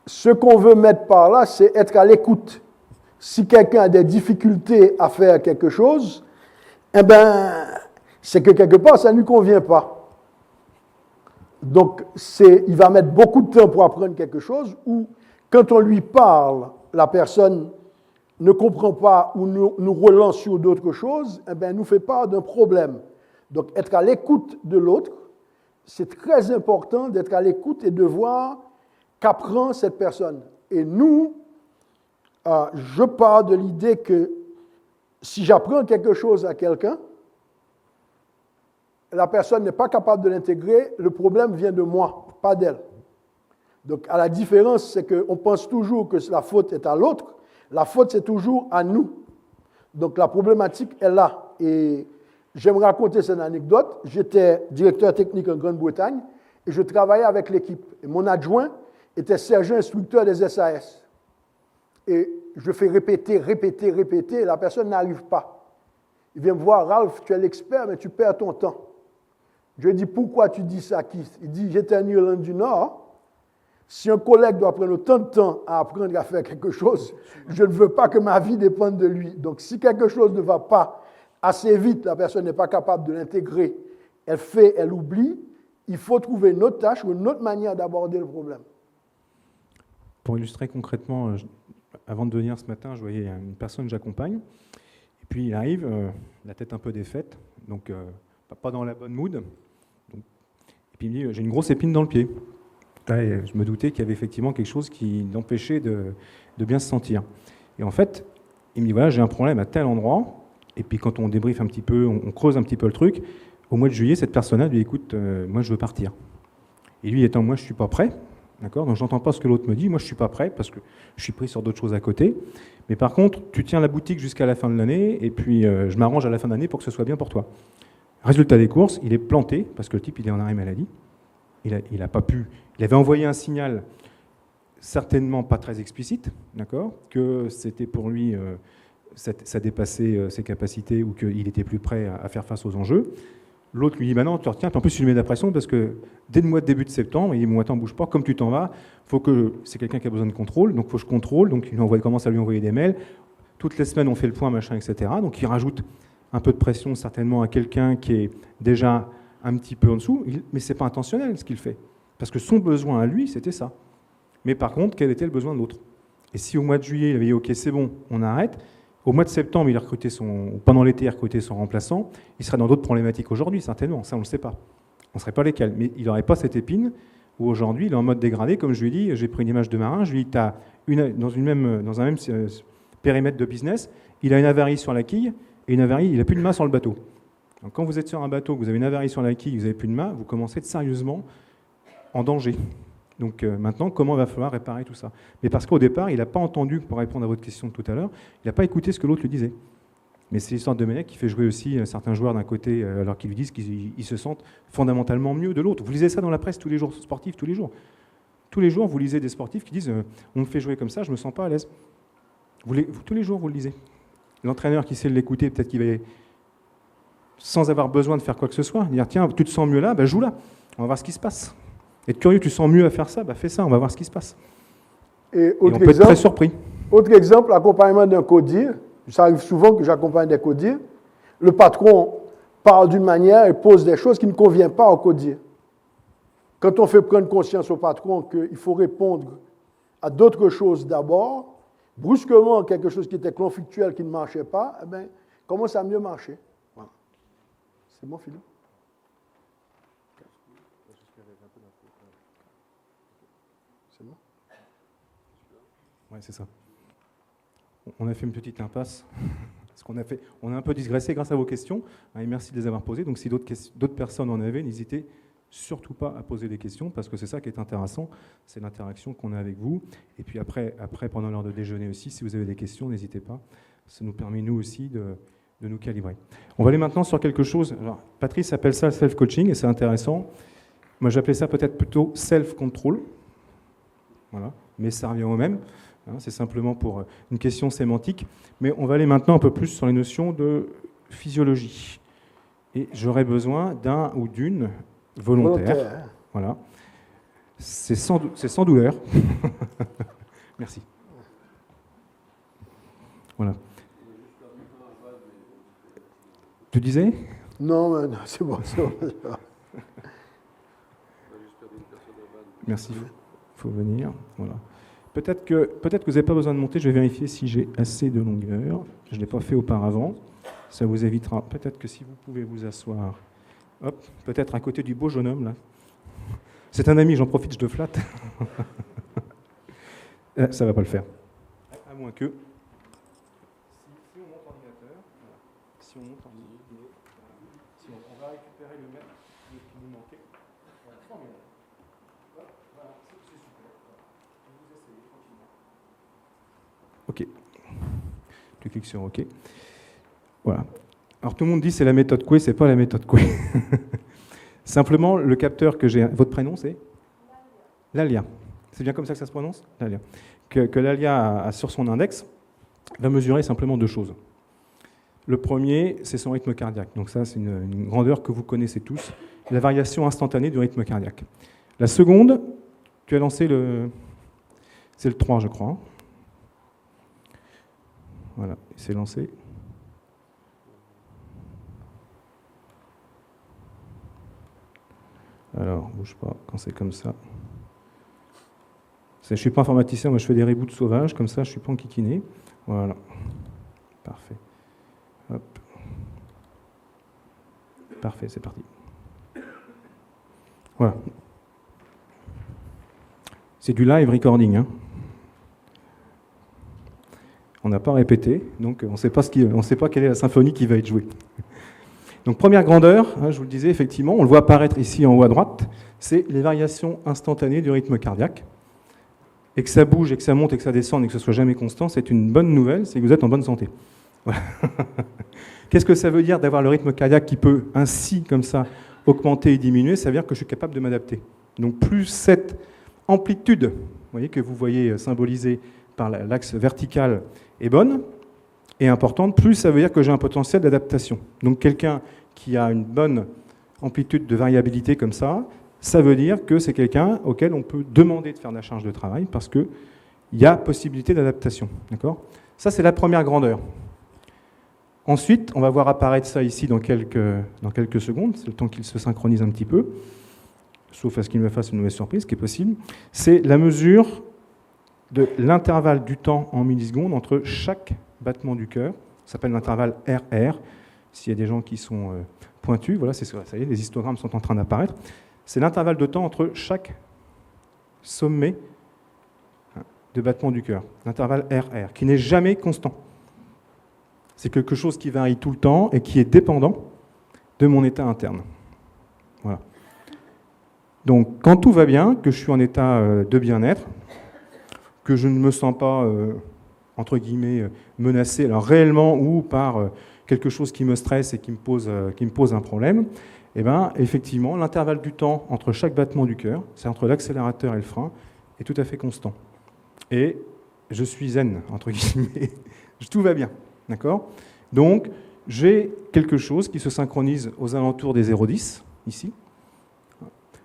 ce qu'on veut mettre par là, c'est être à l'écoute. Si quelqu'un a des difficultés à faire quelque chose, eh bien, c'est que quelque part, ça ne lui convient pas. Donc, il va mettre beaucoup de temps pour apprendre quelque chose, ou quand on lui parle, la personne ne comprend pas ou nous relance sur d'autres choses, eh bien, nous fait part d'un problème. Donc, être à l'écoute de l'autre, c'est très important d'être à l'écoute et de voir qu'apprend cette personne. Et nous, je pars de l'idée que si j'apprends quelque chose à quelqu'un, la personne n'est pas capable de l'intégrer, le problème vient de moi, pas d'elle. Donc, à la différence, c'est qu'on pense toujours que la faute est à l'autre, la faute, c'est toujours à nous. Donc, la problématique est là. Et j'aime raconter cette anecdote. J'étais directeur technique en Grande-Bretagne et je travaillais avec l'équipe. Et mon adjoint était sergent instructeur des SAS. Et je fais répéter, et la personne n'arrive pas. Il vient me voir, Ralph, tu es l'expert, mais tu perds ton temps. Je lui dis, pourquoi tu dis ça, Keith? Il dit, j'étais en Irlande du Nord. Si un collègue doit prendre autant de temps à apprendre à faire quelque chose, je ne veux pas que ma vie dépende de lui. Donc, si quelque chose ne va pas assez vite, la personne n'est pas capable de l'intégrer, elle fait, elle oublie, il faut trouver une autre tâche ou une autre manière d'aborder le problème. Pour illustrer concrètement, avant de venir ce matin, je voyais une personne que j'accompagne. Et puis il arrive, la tête un peu défaite, donc pas dans la bonne mood. Donc, et puis il me dit, j'ai une grosse épine dans le pied. Là, et je me doutais qu'il y avait effectivement quelque chose qui l'empêchait de bien se sentir. Et en fait, il me dit, voilà, j'ai un problème à tel endroit. Et puis quand on débriefe un petit peu, on creuse un petit peu le truc, au mois de juillet, cette personne-là lui dit, écoute, moi je veux partir. Et lui étant, moi je ne suis pas prêt. D'accord ? Donc, je n'entends pas ce que l'autre me dit. Moi, je ne suis pas prêt parce que je suis pris sur d'autres choses à côté. Mais par contre, tu tiens la boutique jusqu'à la fin de l'année et puis je m'arrange à la fin de l'année pour que ce soit bien pour toi. Résultat des courses, il est planté parce que le type, il est en arrêt maladie. Il a pas pu. Il avait envoyé un signal certainement pas très explicite, d'accord, que c'était pour lui, ça dépassait ses capacités ou qu'il était plus prêt à faire face aux enjeux. L'autre lui dit, bah non, tu retiens, puis en plus tu lui mets de la pression parce que dès le mois de début de septembre, il dit, bon, attends, bouge pas, comme tu t'en vas, c'est quelqu'un qui a besoin de contrôle, donc il faut que je contrôle, donc il commence à lui envoyer des mails, toutes les semaines on fait le point, machin, etc. Donc il rajoute un peu de pression certainement à quelqu'un qui est déjà un petit peu en dessous, mais c'est pas intentionnel ce qu'il fait, parce que son besoin à lui, c'était ça. Mais par contre, quel était le besoin de l'autre? Et si au mois de juillet, il avait dit, ok, c'est bon, on arrête, au mois de septembre, il a recruté pendant l'été, il a recruté son remplaçant. Il serait dans d'autres problématiques aujourd'hui, certainement. Ça, on ne le sait pas. On ne saurait pas lesquelles. Mais il n'aurait pas cette épine où aujourd'hui, il est en mode dégradé. Comme je lui ai dit, j'ai pris une image de marin. Je lui ai dit, tu as dans un même périmètre de business, il a une avarie sur la quille et une avarie, il n'a plus de mât sur le bateau. Donc, quand vous êtes sur un bateau, que vous avez une avarie sur la quille, vous n'avez plus de mât, vous commencez à être sérieusement en danger. Donc maintenant, comment il va falloir réparer tout ça? Mais parce qu'au départ, il n'a pas entendu, pour répondre à votre question de tout à l'heure, il n'a pas écouté ce que l'autre lui disait. Mais c'est l'histoire de Domenech qui fait jouer aussi certains joueurs d'un côté, alors qu'ils lui disent qu'ils se sentent fondamentalement mieux de l'autre. Vous lisez ça dans la presse tous les jours, sportifs, tous les jours. Tous les jours, vous lisez des sportifs qui disent on me fait jouer comme ça, je ne me sens pas à l'aise. Tous les jours, vous le lisez. L'entraîneur qui sait l'écouter, peut-être qu'il va, sans avoir besoin de faire quoi que ce soit, dire tiens, tu te sens mieux là, joue là, on va voir ce qui se passe. Être curieux, tu sens mieux à faire ça, fais ça, on va voir ce qui se passe. Et on peut être très surpris. Autre exemple, l'accompagnement d'un codir. Ça arrive souvent que j'accompagne des codirs. Le patron parle d'une manière et pose des choses qui ne conviennent pas au codir. Quand on fait prendre conscience au patron qu'il faut répondre à d'autres choses d'abord, brusquement, quelque chose qui était conflictuel, qui ne marchait pas, commence à mieux marcher. Voilà. C'est bon, Philippe? C'est bon? Oui, c'est ça. On a fait une petite impasse, parce on a un peu digressé grâce à vos questions, et merci de les avoir posées. Donc si d'autres personnes en avaient, n'hésitez surtout pas à poser des questions, parce que c'est ça qui est intéressant, c'est l'interaction qu'on a avec vous. Et puis après pendant l'heure de déjeuner aussi, si vous avez des questions, n'hésitez pas. Ça nous permet, nous aussi, de nous calibrer. On va aller maintenant sur quelque chose. Alors, Patrice appelle ça self-coaching et c'est intéressant. Moi, j'appelais ça peut-être plutôt self-control. Voilà, mais ça revient au même. Hein, c'est simplement pour une question sémantique. Mais on va aller maintenant un peu plus sur les notions de physiologie. Et j'aurais besoin d'un ou d'une volontaire. Voilà. C'est sans douleur. Merci. Voilà. Tu disais ? Non, c'est bon. Merci. Il faut venir. Voilà. Peut-être que vous n'avez pas besoin de monter. Je vais vérifier si j'ai assez de longueur. Je ne l'ai pas fait auparavant. Ça vous évitera. Peut-être que si vous pouvez vous asseoir. Hop, peut-être à côté du beau jeune homme, là. C'est un ami, j'en profite, je te flatte. Ça ne va pas le faire. À moins que... Si on monte l'ordinateur, voilà. Si on monte l'ordinateur, si on va récupérer le mètre qui nous manquait. Voilà, formidable. Voilà, c'est super. Vous essayez tranquillement. OK. Tu cliques sur OK. Voilà. Alors tout le monde dit c'est la méthode Coué, c'est pas la méthode Coué. Simplement, le capteur que j'ai... Votre prénom, c'est ? L'ALIA. C'est bien comme ça que ça se prononce ? L'ALIA. Que l'ALIA a sur son index va mesurer simplement deux choses. Le premier, c'est son rythme cardiaque. Donc ça, c'est une grandeur que vous connaissez tous. La variation instantanée du rythme cardiaque. La seconde, tu as lancé le... C'est le 3, je crois. Voilà, c'est lancé. Alors, bouge pas, quand c'est comme ça. Je ne suis pas informaticien, moi je fais des reboots sauvages, comme ça je ne suis pas enquiquiné. Voilà. Parfait. Hop. Parfait, c'est parti. Voilà. C'est du live recording. Hein. On n'a pas répété, donc on ne sait pas quelle est la symphonie qui va être jouée. Donc première grandeur, hein, je vous le disais, effectivement, on le voit apparaître ici en haut à droite, c'est les variations instantanées du rythme cardiaque. Et que ça bouge, et que ça monte, et que ça descende, et que ce soit jamais constant, c'est une bonne nouvelle, c'est que vous êtes en bonne santé. Voilà. Qu'est-ce que ça veut dire d'avoir le rythme cardiaque qui peut ainsi, comme ça, augmenter et diminuer? Ça veut dire que je suis capable de m'adapter. Donc plus cette amplitude, vous voyez, que vous voyez symbolisée par l'axe vertical est bonne, et importante, plus ça veut dire que j'ai un potentiel d'adaptation. Donc quelqu'un qui a une bonne amplitude de variabilité comme ça veut dire que c'est quelqu'un auquel on peut demander de faire de la charge de travail parce qu'il y a possibilité d'adaptation. D'accord ? Ça, c'est la première grandeur. Ensuite, on va voir apparaître ça ici dans quelques secondes, c'est le temps qu'il se synchronise un petit peu, sauf à ce qu'il me fasse une mauvaise surprise, ce qui est possible. C'est la mesure de l'intervalle du temps en millisecondes entre chaque battement du cœur, ça s'appelle l'intervalle RR. S'il y a des gens qui sont pointus, voilà, c'est ça y est, les histogrammes sont en train d'apparaître. C'est l'intervalle de temps entre chaque sommet de battement du cœur, l'intervalle RR, qui n'est jamais constant. C'est quelque chose qui varie tout le temps et qui est dépendant de mon état interne. Voilà. Donc, quand tout va bien, que je suis en état de bien-être, que je ne me sens pas... entre guillemets, menacé, alors réellement ou par quelque chose qui me stresse et qui me pose un problème, eh bien, effectivement, l'intervalle du temps entre chaque battement du cœur, c'est entre l'accélérateur et le frein, est tout à fait constant. Et je suis zen, entre guillemets, tout va bien, d'accord ? Donc, j'ai quelque chose qui se synchronise aux alentours des 0,10, ici.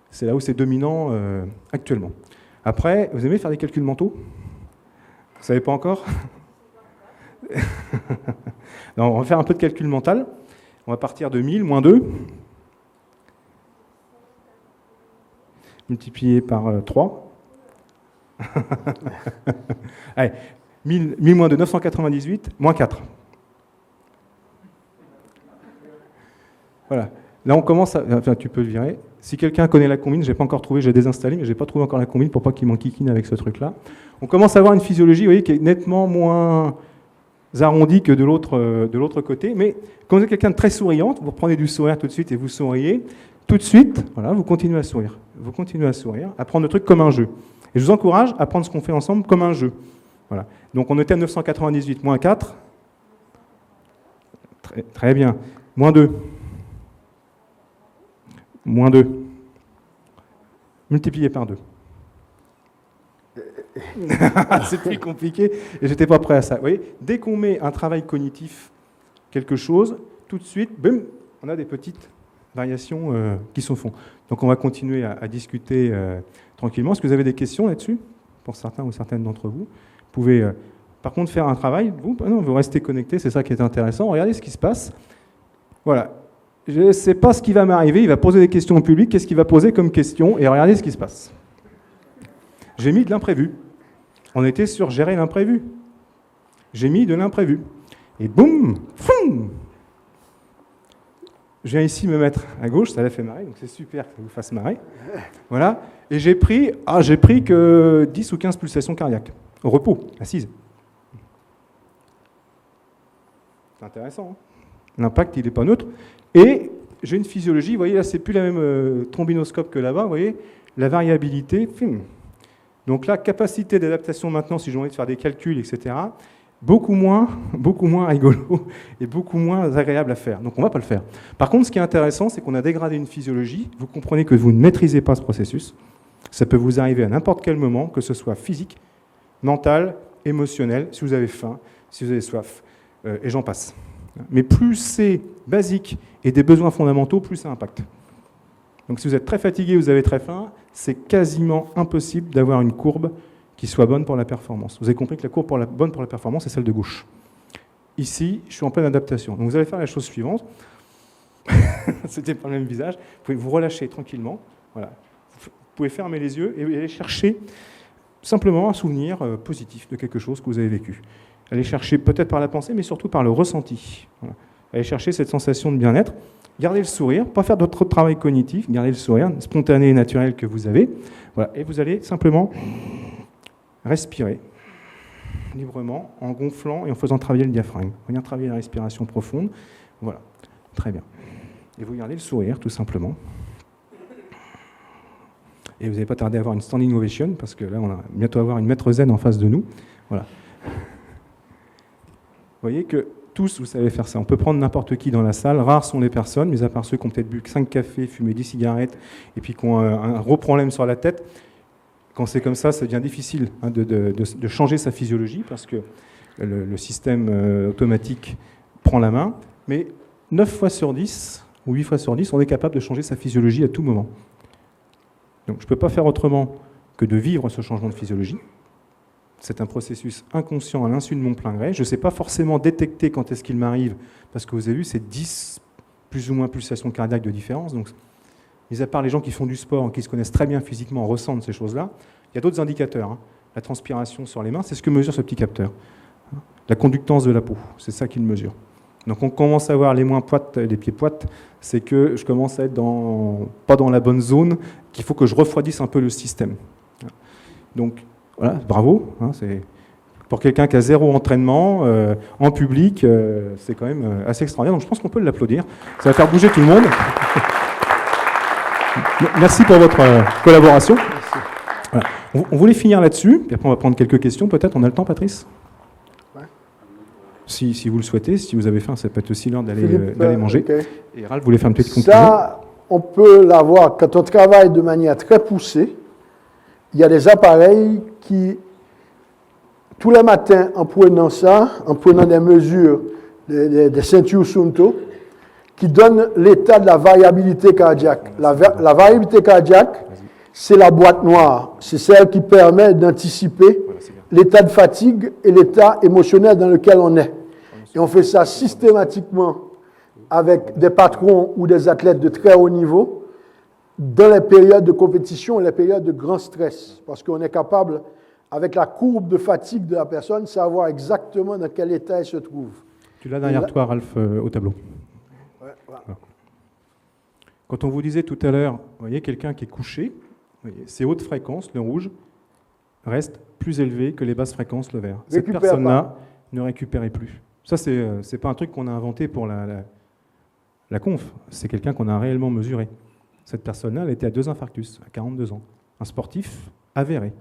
C'est là où c'est dominant actuellement. Après, vous aimez faire des calculs mentaux ? Vous ne savez pas encore ? Non, on va faire un peu de calcul mental. On va partir de 1000 moins 2, multiplié par 3. Allez, 1000 moins 2, 998, moins 4. Voilà. Là, on commence à... Enfin, tu peux le virer. Si quelqu'un connaît la combine, je n'ai pas encore trouvé, j'ai désinstallé, mais je n'ai pas trouvé encore la combine pour pas qu'il m'enquiquine avec ce truc-là. On commence à avoir une physiologie, vous voyez, qui est nettement moins arrondie que de l'autre côté. Mais quand vous êtes quelqu'un de très souriante, vous reprenez du sourire tout de suite et vous souriez. Tout de suite, voilà, vous continuez à sourire. Vous continuez à sourire, à prendre le truc comme un jeu. Et je vous encourage à prendre ce qu'on fait ensemble comme un jeu. Voilà. Donc on était à 998 moins 4. Très bien. -2. -2. Multiplié par 2. C'est plus compliqué et j'étais pas prêt à ça. Vous voyez, dès qu'on met un travail cognitif, quelque chose, tout de suite, boum, on a des petites variations qui se font. Donc on va continuer à discuter tranquillement. Est-ce que vous avez des questions là-dessus, pour certains ou certaines d'entre vous? Vous pouvez par contre faire un travail, vous restez connectés, c'est ça qui est intéressant. Regardez ce qui se passe. Voilà. Je ne sais pas ce qui va m'arriver, il va poser des questions au public, qu'est-ce qu'il va poser comme question, et regardez ce qui se passe. J'ai mis de l'imprévu. On était sur gérer l'imprévu. J'ai mis de l'imprévu. Et boum, foum. Je viens ici me mettre à gauche, ça l'a fait marrer, donc c'est super que ça vous fasse marrer. Voilà. Et j'ai pris que 10 ou 15 pulsations cardiaques, au repos, assise. C'est intéressant, hein. L'impact, il n'est pas neutre. Et j'ai une physiologie, vous voyez, là, c'est plus la même trombinoscope que là-bas, vous voyez, la variabilité. Donc là, capacité d'adaptation maintenant, si j'ai envie de faire des calculs, etc., beaucoup moins rigolo et beaucoup moins agréable à faire. Donc on ne va pas le faire. Par contre, ce qui est intéressant, c'est qu'on a dégradé une physiologie. Vous comprenez que vous ne maîtrisez pas ce processus. Ça peut vous arriver à n'importe quel moment, que ce soit physique, mental, émotionnel, si vous avez faim, si vous avez soif, et j'en passe. Mais plus c'est basique et des besoins fondamentaux, plus ça impacte. Donc si vous êtes très fatigué, vous avez très faim, c'est quasiment impossible d'avoir une courbe qui soit bonne pour la performance. Vous avez compris que la courbe bonne pour la performance, c'est celle de gauche. Ici, je suis en pleine adaptation. Donc vous allez faire la chose suivante. C'était pas le même visage. Vous pouvez vous relâcher tranquillement. Voilà. Vous pouvez fermer les yeux et aller chercher simplement un souvenir positif de quelque chose que vous avez vécu. Allez chercher peut-être par la pensée, mais surtout par le ressenti. Voilà. Allez chercher cette sensation de bien-être. Gardez le sourire, pas faire d'autres travail cognitif, gardez le sourire spontané et naturel que vous avez. Voilà. Et vous allez simplement respirer librement en gonflant et en faisant travailler le diaphragme. Venir travailler la respiration profonde. Voilà. Très bien. Et vous gardez le sourire, tout simplement. Et vous n'allez pas tarder à avoir une standing ovation, parce que là, on va bientôt avoir une maître zen en face de nous. Voilà. Vous voyez que tous, vous savez faire ça. On peut prendre n'importe qui dans la salle. Rares sont les personnes, mis à part ceux qui ont peut-être bu 5 cafés, fumé 10 cigarettes, et puis qui ont un gros problème sur la tête. Quand c'est comme ça devient difficile de changer sa physiologie, parce que le système automatique prend la main. Mais 9 fois sur 10, ou 8 fois sur 10, on est capable de changer sa physiologie à tout moment. Donc je ne peux pas faire autrement que de vivre ce changement de physiologie. C'est un processus inconscient à l'insu de mon plein gré. Je ne sais pas forcément détecter quand est-ce qu'il m'arrive, parce que vous avez vu, c'est 10 plus ou moins pulsations cardiaques de différence. Donc, mis à part les gens qui font du sport, qui se connaissent très bien physiquement, ressentent ces choses-là, il y a d'autres indicateurs. La transpiration sur les mains, c'est ce que mesure ce petit capteur. La conductance de la peau, c'est ça qu'il mesure. Donc on commence à voir les mains poites, les pieds poites, c'est que je commence à être pas dans la bonne zone, qu'il faut que je refroidisse un peu le système. Donc voilà, bravo. C'est pour quelqu'un qui a 0 entraînement en public, c'est quand même assez extraordinaire. Donc je pense qu'on peut l'applaudir. Ça va faire bouger tout le monde. Merci pour votre collaboration. Voilà. On voulait finir là-dessus, puis après on va prendre quelques questions. Peut-être, on a le temps, Patrice ? Ouais. Si vous le souhaitez, si vous avez faim, ça peut être aussi l'heure d'aller manger. Okay. Et Ralph voulait faire une petite conclusion. Ça, on peut l'avoir quand on travaille de manière très poussée. Il y a des appareils qui, tous les matins, en prenant ça, en prenant des mesures, des ceintures Sunto, qui donnent l'état de la variabilité cardiaque. La variabilité cardiaque, c'est la boîte noire. C'est celle qui permet d'anticiper l'état de fatigue et l'état émotionnel dans lequel on est. Et on fait ça systématiquement avec des patrons ou des athlètes de très haut niveau dans les périodes de compétition et les périodes de grand stress. Parce qu'on est capable, avec la courbe de fatigue de la personne, savoir exactement dans quel état elle se trouve. Tu l'as derrière toi, Ralph, au tableau. Ouais, voilà. Quand on vous disait tout à l'heure, vous voyez quelqu'un qui est couché, ses hautes fréquences, le rouge, restent plus élevées que les basses fréquences, le vert. Cette personne-là ne récupérait plus. Ça, c'est pas un truc qu'on a inventé pour la conf. C'est quelqu'un qu'on a réellement mesuré. Cette personne-là, elle était à 2 infarctus, à 42 ans. Un sportif avéré,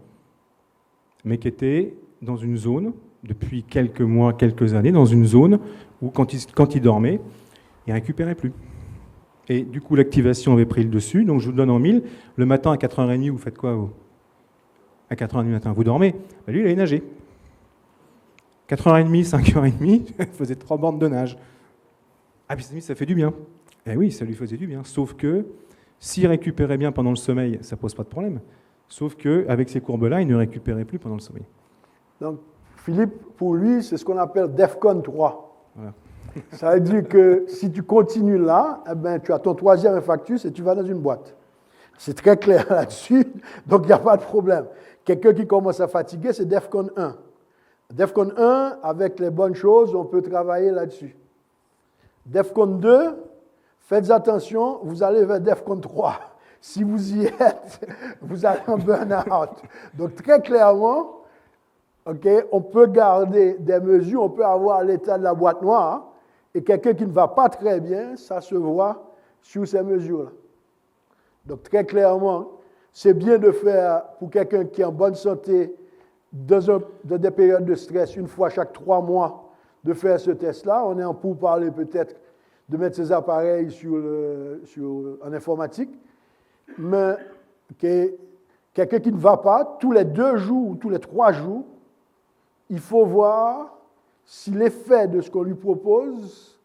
mais qui était dans une zone, depuis quelques mois, quelques années, dans une zone où quand il dormait, il ne récupérait plus. Et du coup, l'activation avait pris le dessus. Donc, je vous le donne en 1000. Le matin, à 4h30, vous faites quoi, vous ? À 4h30 du matin, vous dormez. Ben, lui, il allait nager. 4h30, 5h30, il faisait 3 bandes de nage. Ah, puis ça fait du bien. Eh oui, ça lui faisait du bien. Sauf que, s'il récupérait bien pendant le sommeil, ça ne pose pas de problème. Sauf qu'avec ces courbes-là, il ne récupérait plus pendant le sommeil. Donc, Philippe, pour lui, c'est ce qu'on appelle DEFCON 3. Voilà. Ça veut dire que si tu continues là, eh ben, tu as ton 3e infarctus et tu vas dans une boîte. C'est très clair là-dessus, donc il n'y a pas de problème. Quelqu'un qui commence à fatiguer, c'est DEFCON 1. DEFCON 1, avec les bonnes choses, on peut travailler là-dessus. DEFCON 2, faites attention, vous allez vers DEFCON 3. Si vous y êtes, vous allez en burn-out. Donc très clairement, okay, on peut garder des mesures, on peut avoir l'état de la boîte noire, et quelqu'un qui ne va pas très bien, ça se voit sur ces mesures-là. Donc très clairement, c'est bien de faire, pour quelqu'un qui est en bonne santé, dans des périodes de stress, une fois chaque 3 mois, de faire ce test-là. On est en pourparlers peut-être de mettre ces appareils en informatique. Mais quelqu'un qui ne va pas, tous les 2 jours ou tous les 3 jours, il faut voir si l'effet de ce qu'on lui propose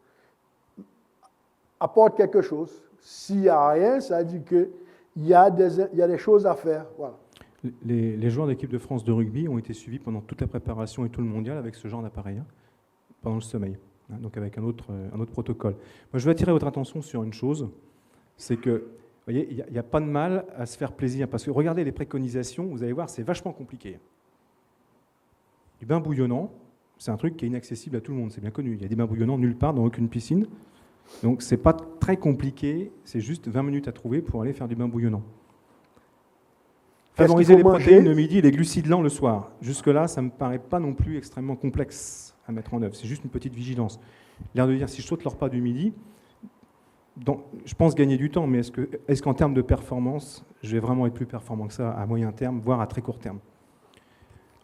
apporte quelque chose. S'il n'y a rien, ça veut dire qu'il y a des choses à faire. Voilà. Les joueurs d'équipe de France de rugby ont été suivis pendant toute la préparation et tout le mondial avec ce genre d'appareil, pendant le sommeil, donc avec un autre protocole. Moi, je veux attirer votre attention sur une chose, c'est que, vous voyez, il n'y a pas de mal à se faire plaisir, parce que regardez les préconisations, vous allez voir, c'est vachement compliqué. Du bain bouillonnant, c'est un truc qui est inaccessible à tout le monde, c'est bien connu. Il y a des bains bouillonnants nulle part, dans aucune piscine. Donc, ce n'est pas très compliqué, c'est juste 20 minutes à trouver pour aller faire du bain bouillonnant. Favoriser les protéines le midi et les glucides lents le soir. Jusque-là, ça ne me paraît pas non plus extrêmement complexe à mettre en œuvre. C'est juste une petite vigilance. L'air de dire, si je saute le repas du midi, je pense gagner du temps, mais est-ce qu'en termes de performance, je vais vraiment être plus performant que ça à moyen terme, voire à très court terme ?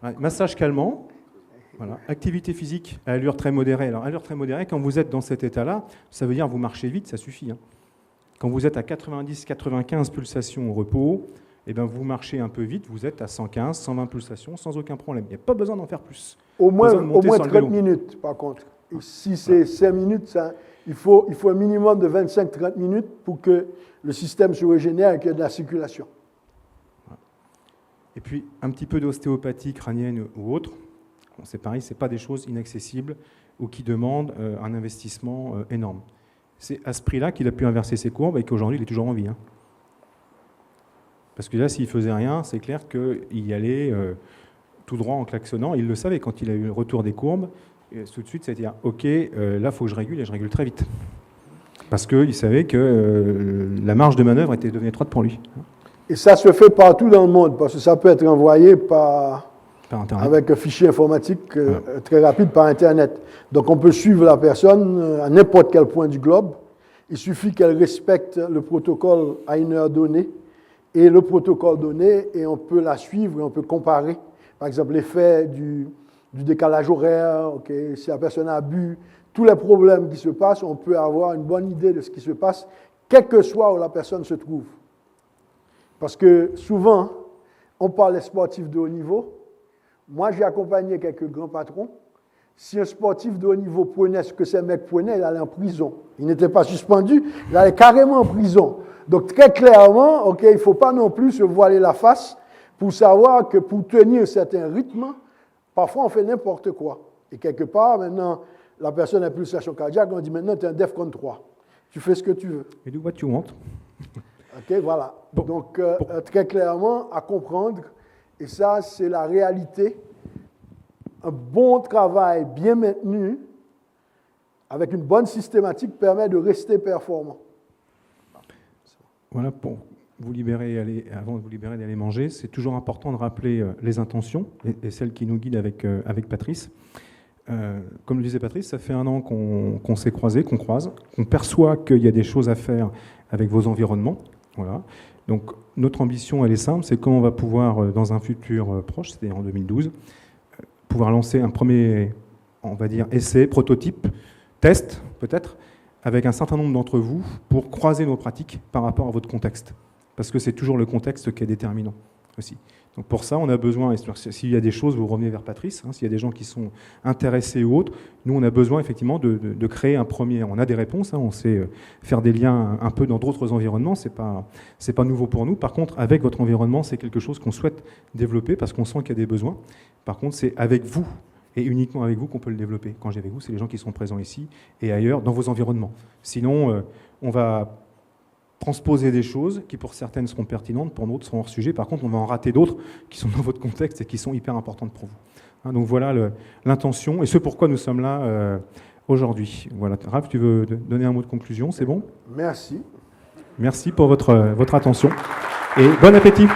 Ouais, massage calmant. Voilà. Activité physique à allure très modérée. Alors, allure très modérée, quand vous êtes dans cet état-là, ça veut dire que vous marchez vite, ça suffit. Quand vous êtes à 90-95 pulsations au repos, eh bien, vous marchez un peu vite, vous êtes à 115, 120 pulsations sans aucun problème. Il n'y a pas besoin d'en faire plus. Au moins 30 minutes, par contre. Et si c'est 5 minutes, il faut un minimum de 25-30 minutes pour que le système se régénère et qu'il y ait de la circulation. Et puis, un petit peu d'ostéopathie crânienne ou autre. Bon, c'est pareil, ce n'est pas des choses inaccessibles ou qui demandent un investissement énorme. C'est à ce prix-là qu'il a pu inverser ses courbes et qu'aujourd'hui, il est toujours en vie. Parce que là, s'il ne faisait rien, c'est clair qu'il y allait tout droit en klaxonnant. Il le savait quand il a eu le retour des courbes. Et tout de suite, c'est-à-dire, OK, là, il faut que je régule et je régule très vite. Parce qu'il savait que la marge de manœuvre était devenue étroite pour lui. Et ça se fait partout dans le monde, parce que ça peut être envoyé avec un fichier informatique très rapide par Internet. Donc, on peut suivre la personne à n'importe quel point du globe. Il suffit qu'elle respecte le protocole à une heure donnée. Et le protocole donné, et on peut la suivre et on peut comparer. Par exemple, l'effet du décalage horaire, si la personne a bu, tous les problèmes qui se passent, on peut avoir une bonne idée de ce qui se passe, quel que soit où la personne se trouve. Parce que souvent, on parle des sportifs de haut niveau. Moi, j'ai accompagné quelques grands patrons. Si un sportif de haut niveau prenait ce que ces mecs prenaient, il allait en prison. Il n'était pas suspendu, il allait carrément en prison. Donc très clairement, il ne faut pas non plus se voiler la face pour savoir que pour tenir un certain rythme, parfois on fait n'importe quoi. Et quelque part, maintenant, la personne a pulsation cardiaque, on dit maintenant tu es un DEFCON 3. Tu fais ce que tu veux. You do what you want. Voilà. Donc très clairement, à comprendre, et ça c'est la réalité, un bon travail bien maintenu, avec une bonne systématique, permet de rester performant. Voilà, pour vous libérer avant de vous libérer d'aller manger, c'est toujours important de rappeler les intentions, et celles qui nous guident avec Patrice. Comme le disait Patrice, ça fait 1 an qu'on s'est croisés, qu'on croise, qu'on perçoit qu'il y a des choses à faire avec vos environnements. Voilà. Donc notre ambition, elle est simple, c'est comment on va pouvoir, dans un futur proche, c'est-à-dire en 2012, pouvoir lancer un premier, on va dire, essai, prototype, test peut-être, avec un certain nombre d'entre vous pour croiser nos pratiques par rapport à votre contexte. Parce que c'est toujours le contexte qui est déterminant aussi. Donc pour ça, on a besoin, et s'il y a des choses, vous revenez vers Patrice, s'il y a des gens qui sont intéressés ou autres, nous on a besoin effectivement de créer un premier, on a des réponses, on sait faire des liens un peu dans d'autres environnements, c'est pas nouveau pour nous. Par contre, avec votre environnement, c'est quelque chose qu'on souhaite développer parce qu'on sent qu'il y a des besoins. Par contre, c'est avec vous et uniquement avec vous qu'on peut le développer. Quand j'ai avec vous, c'est les gens qui sont présents ici et ailleurs dans vos environnements. Sinon, on va transposer des choses qui pour certaines seront pertinentes, pour d'autres seront hors sujet. Par contre, on va en rater d'autres qui sont dans votre contexte et qui sont hyper importantes pour vous. Donc voilà l'intention et ce pourquoi nous sommes là aujourd'hui. Voilà. Raph, tu veux donner un mot de conclusion, c'est bon ? Merci. Merci pour votre attention et bon appétit.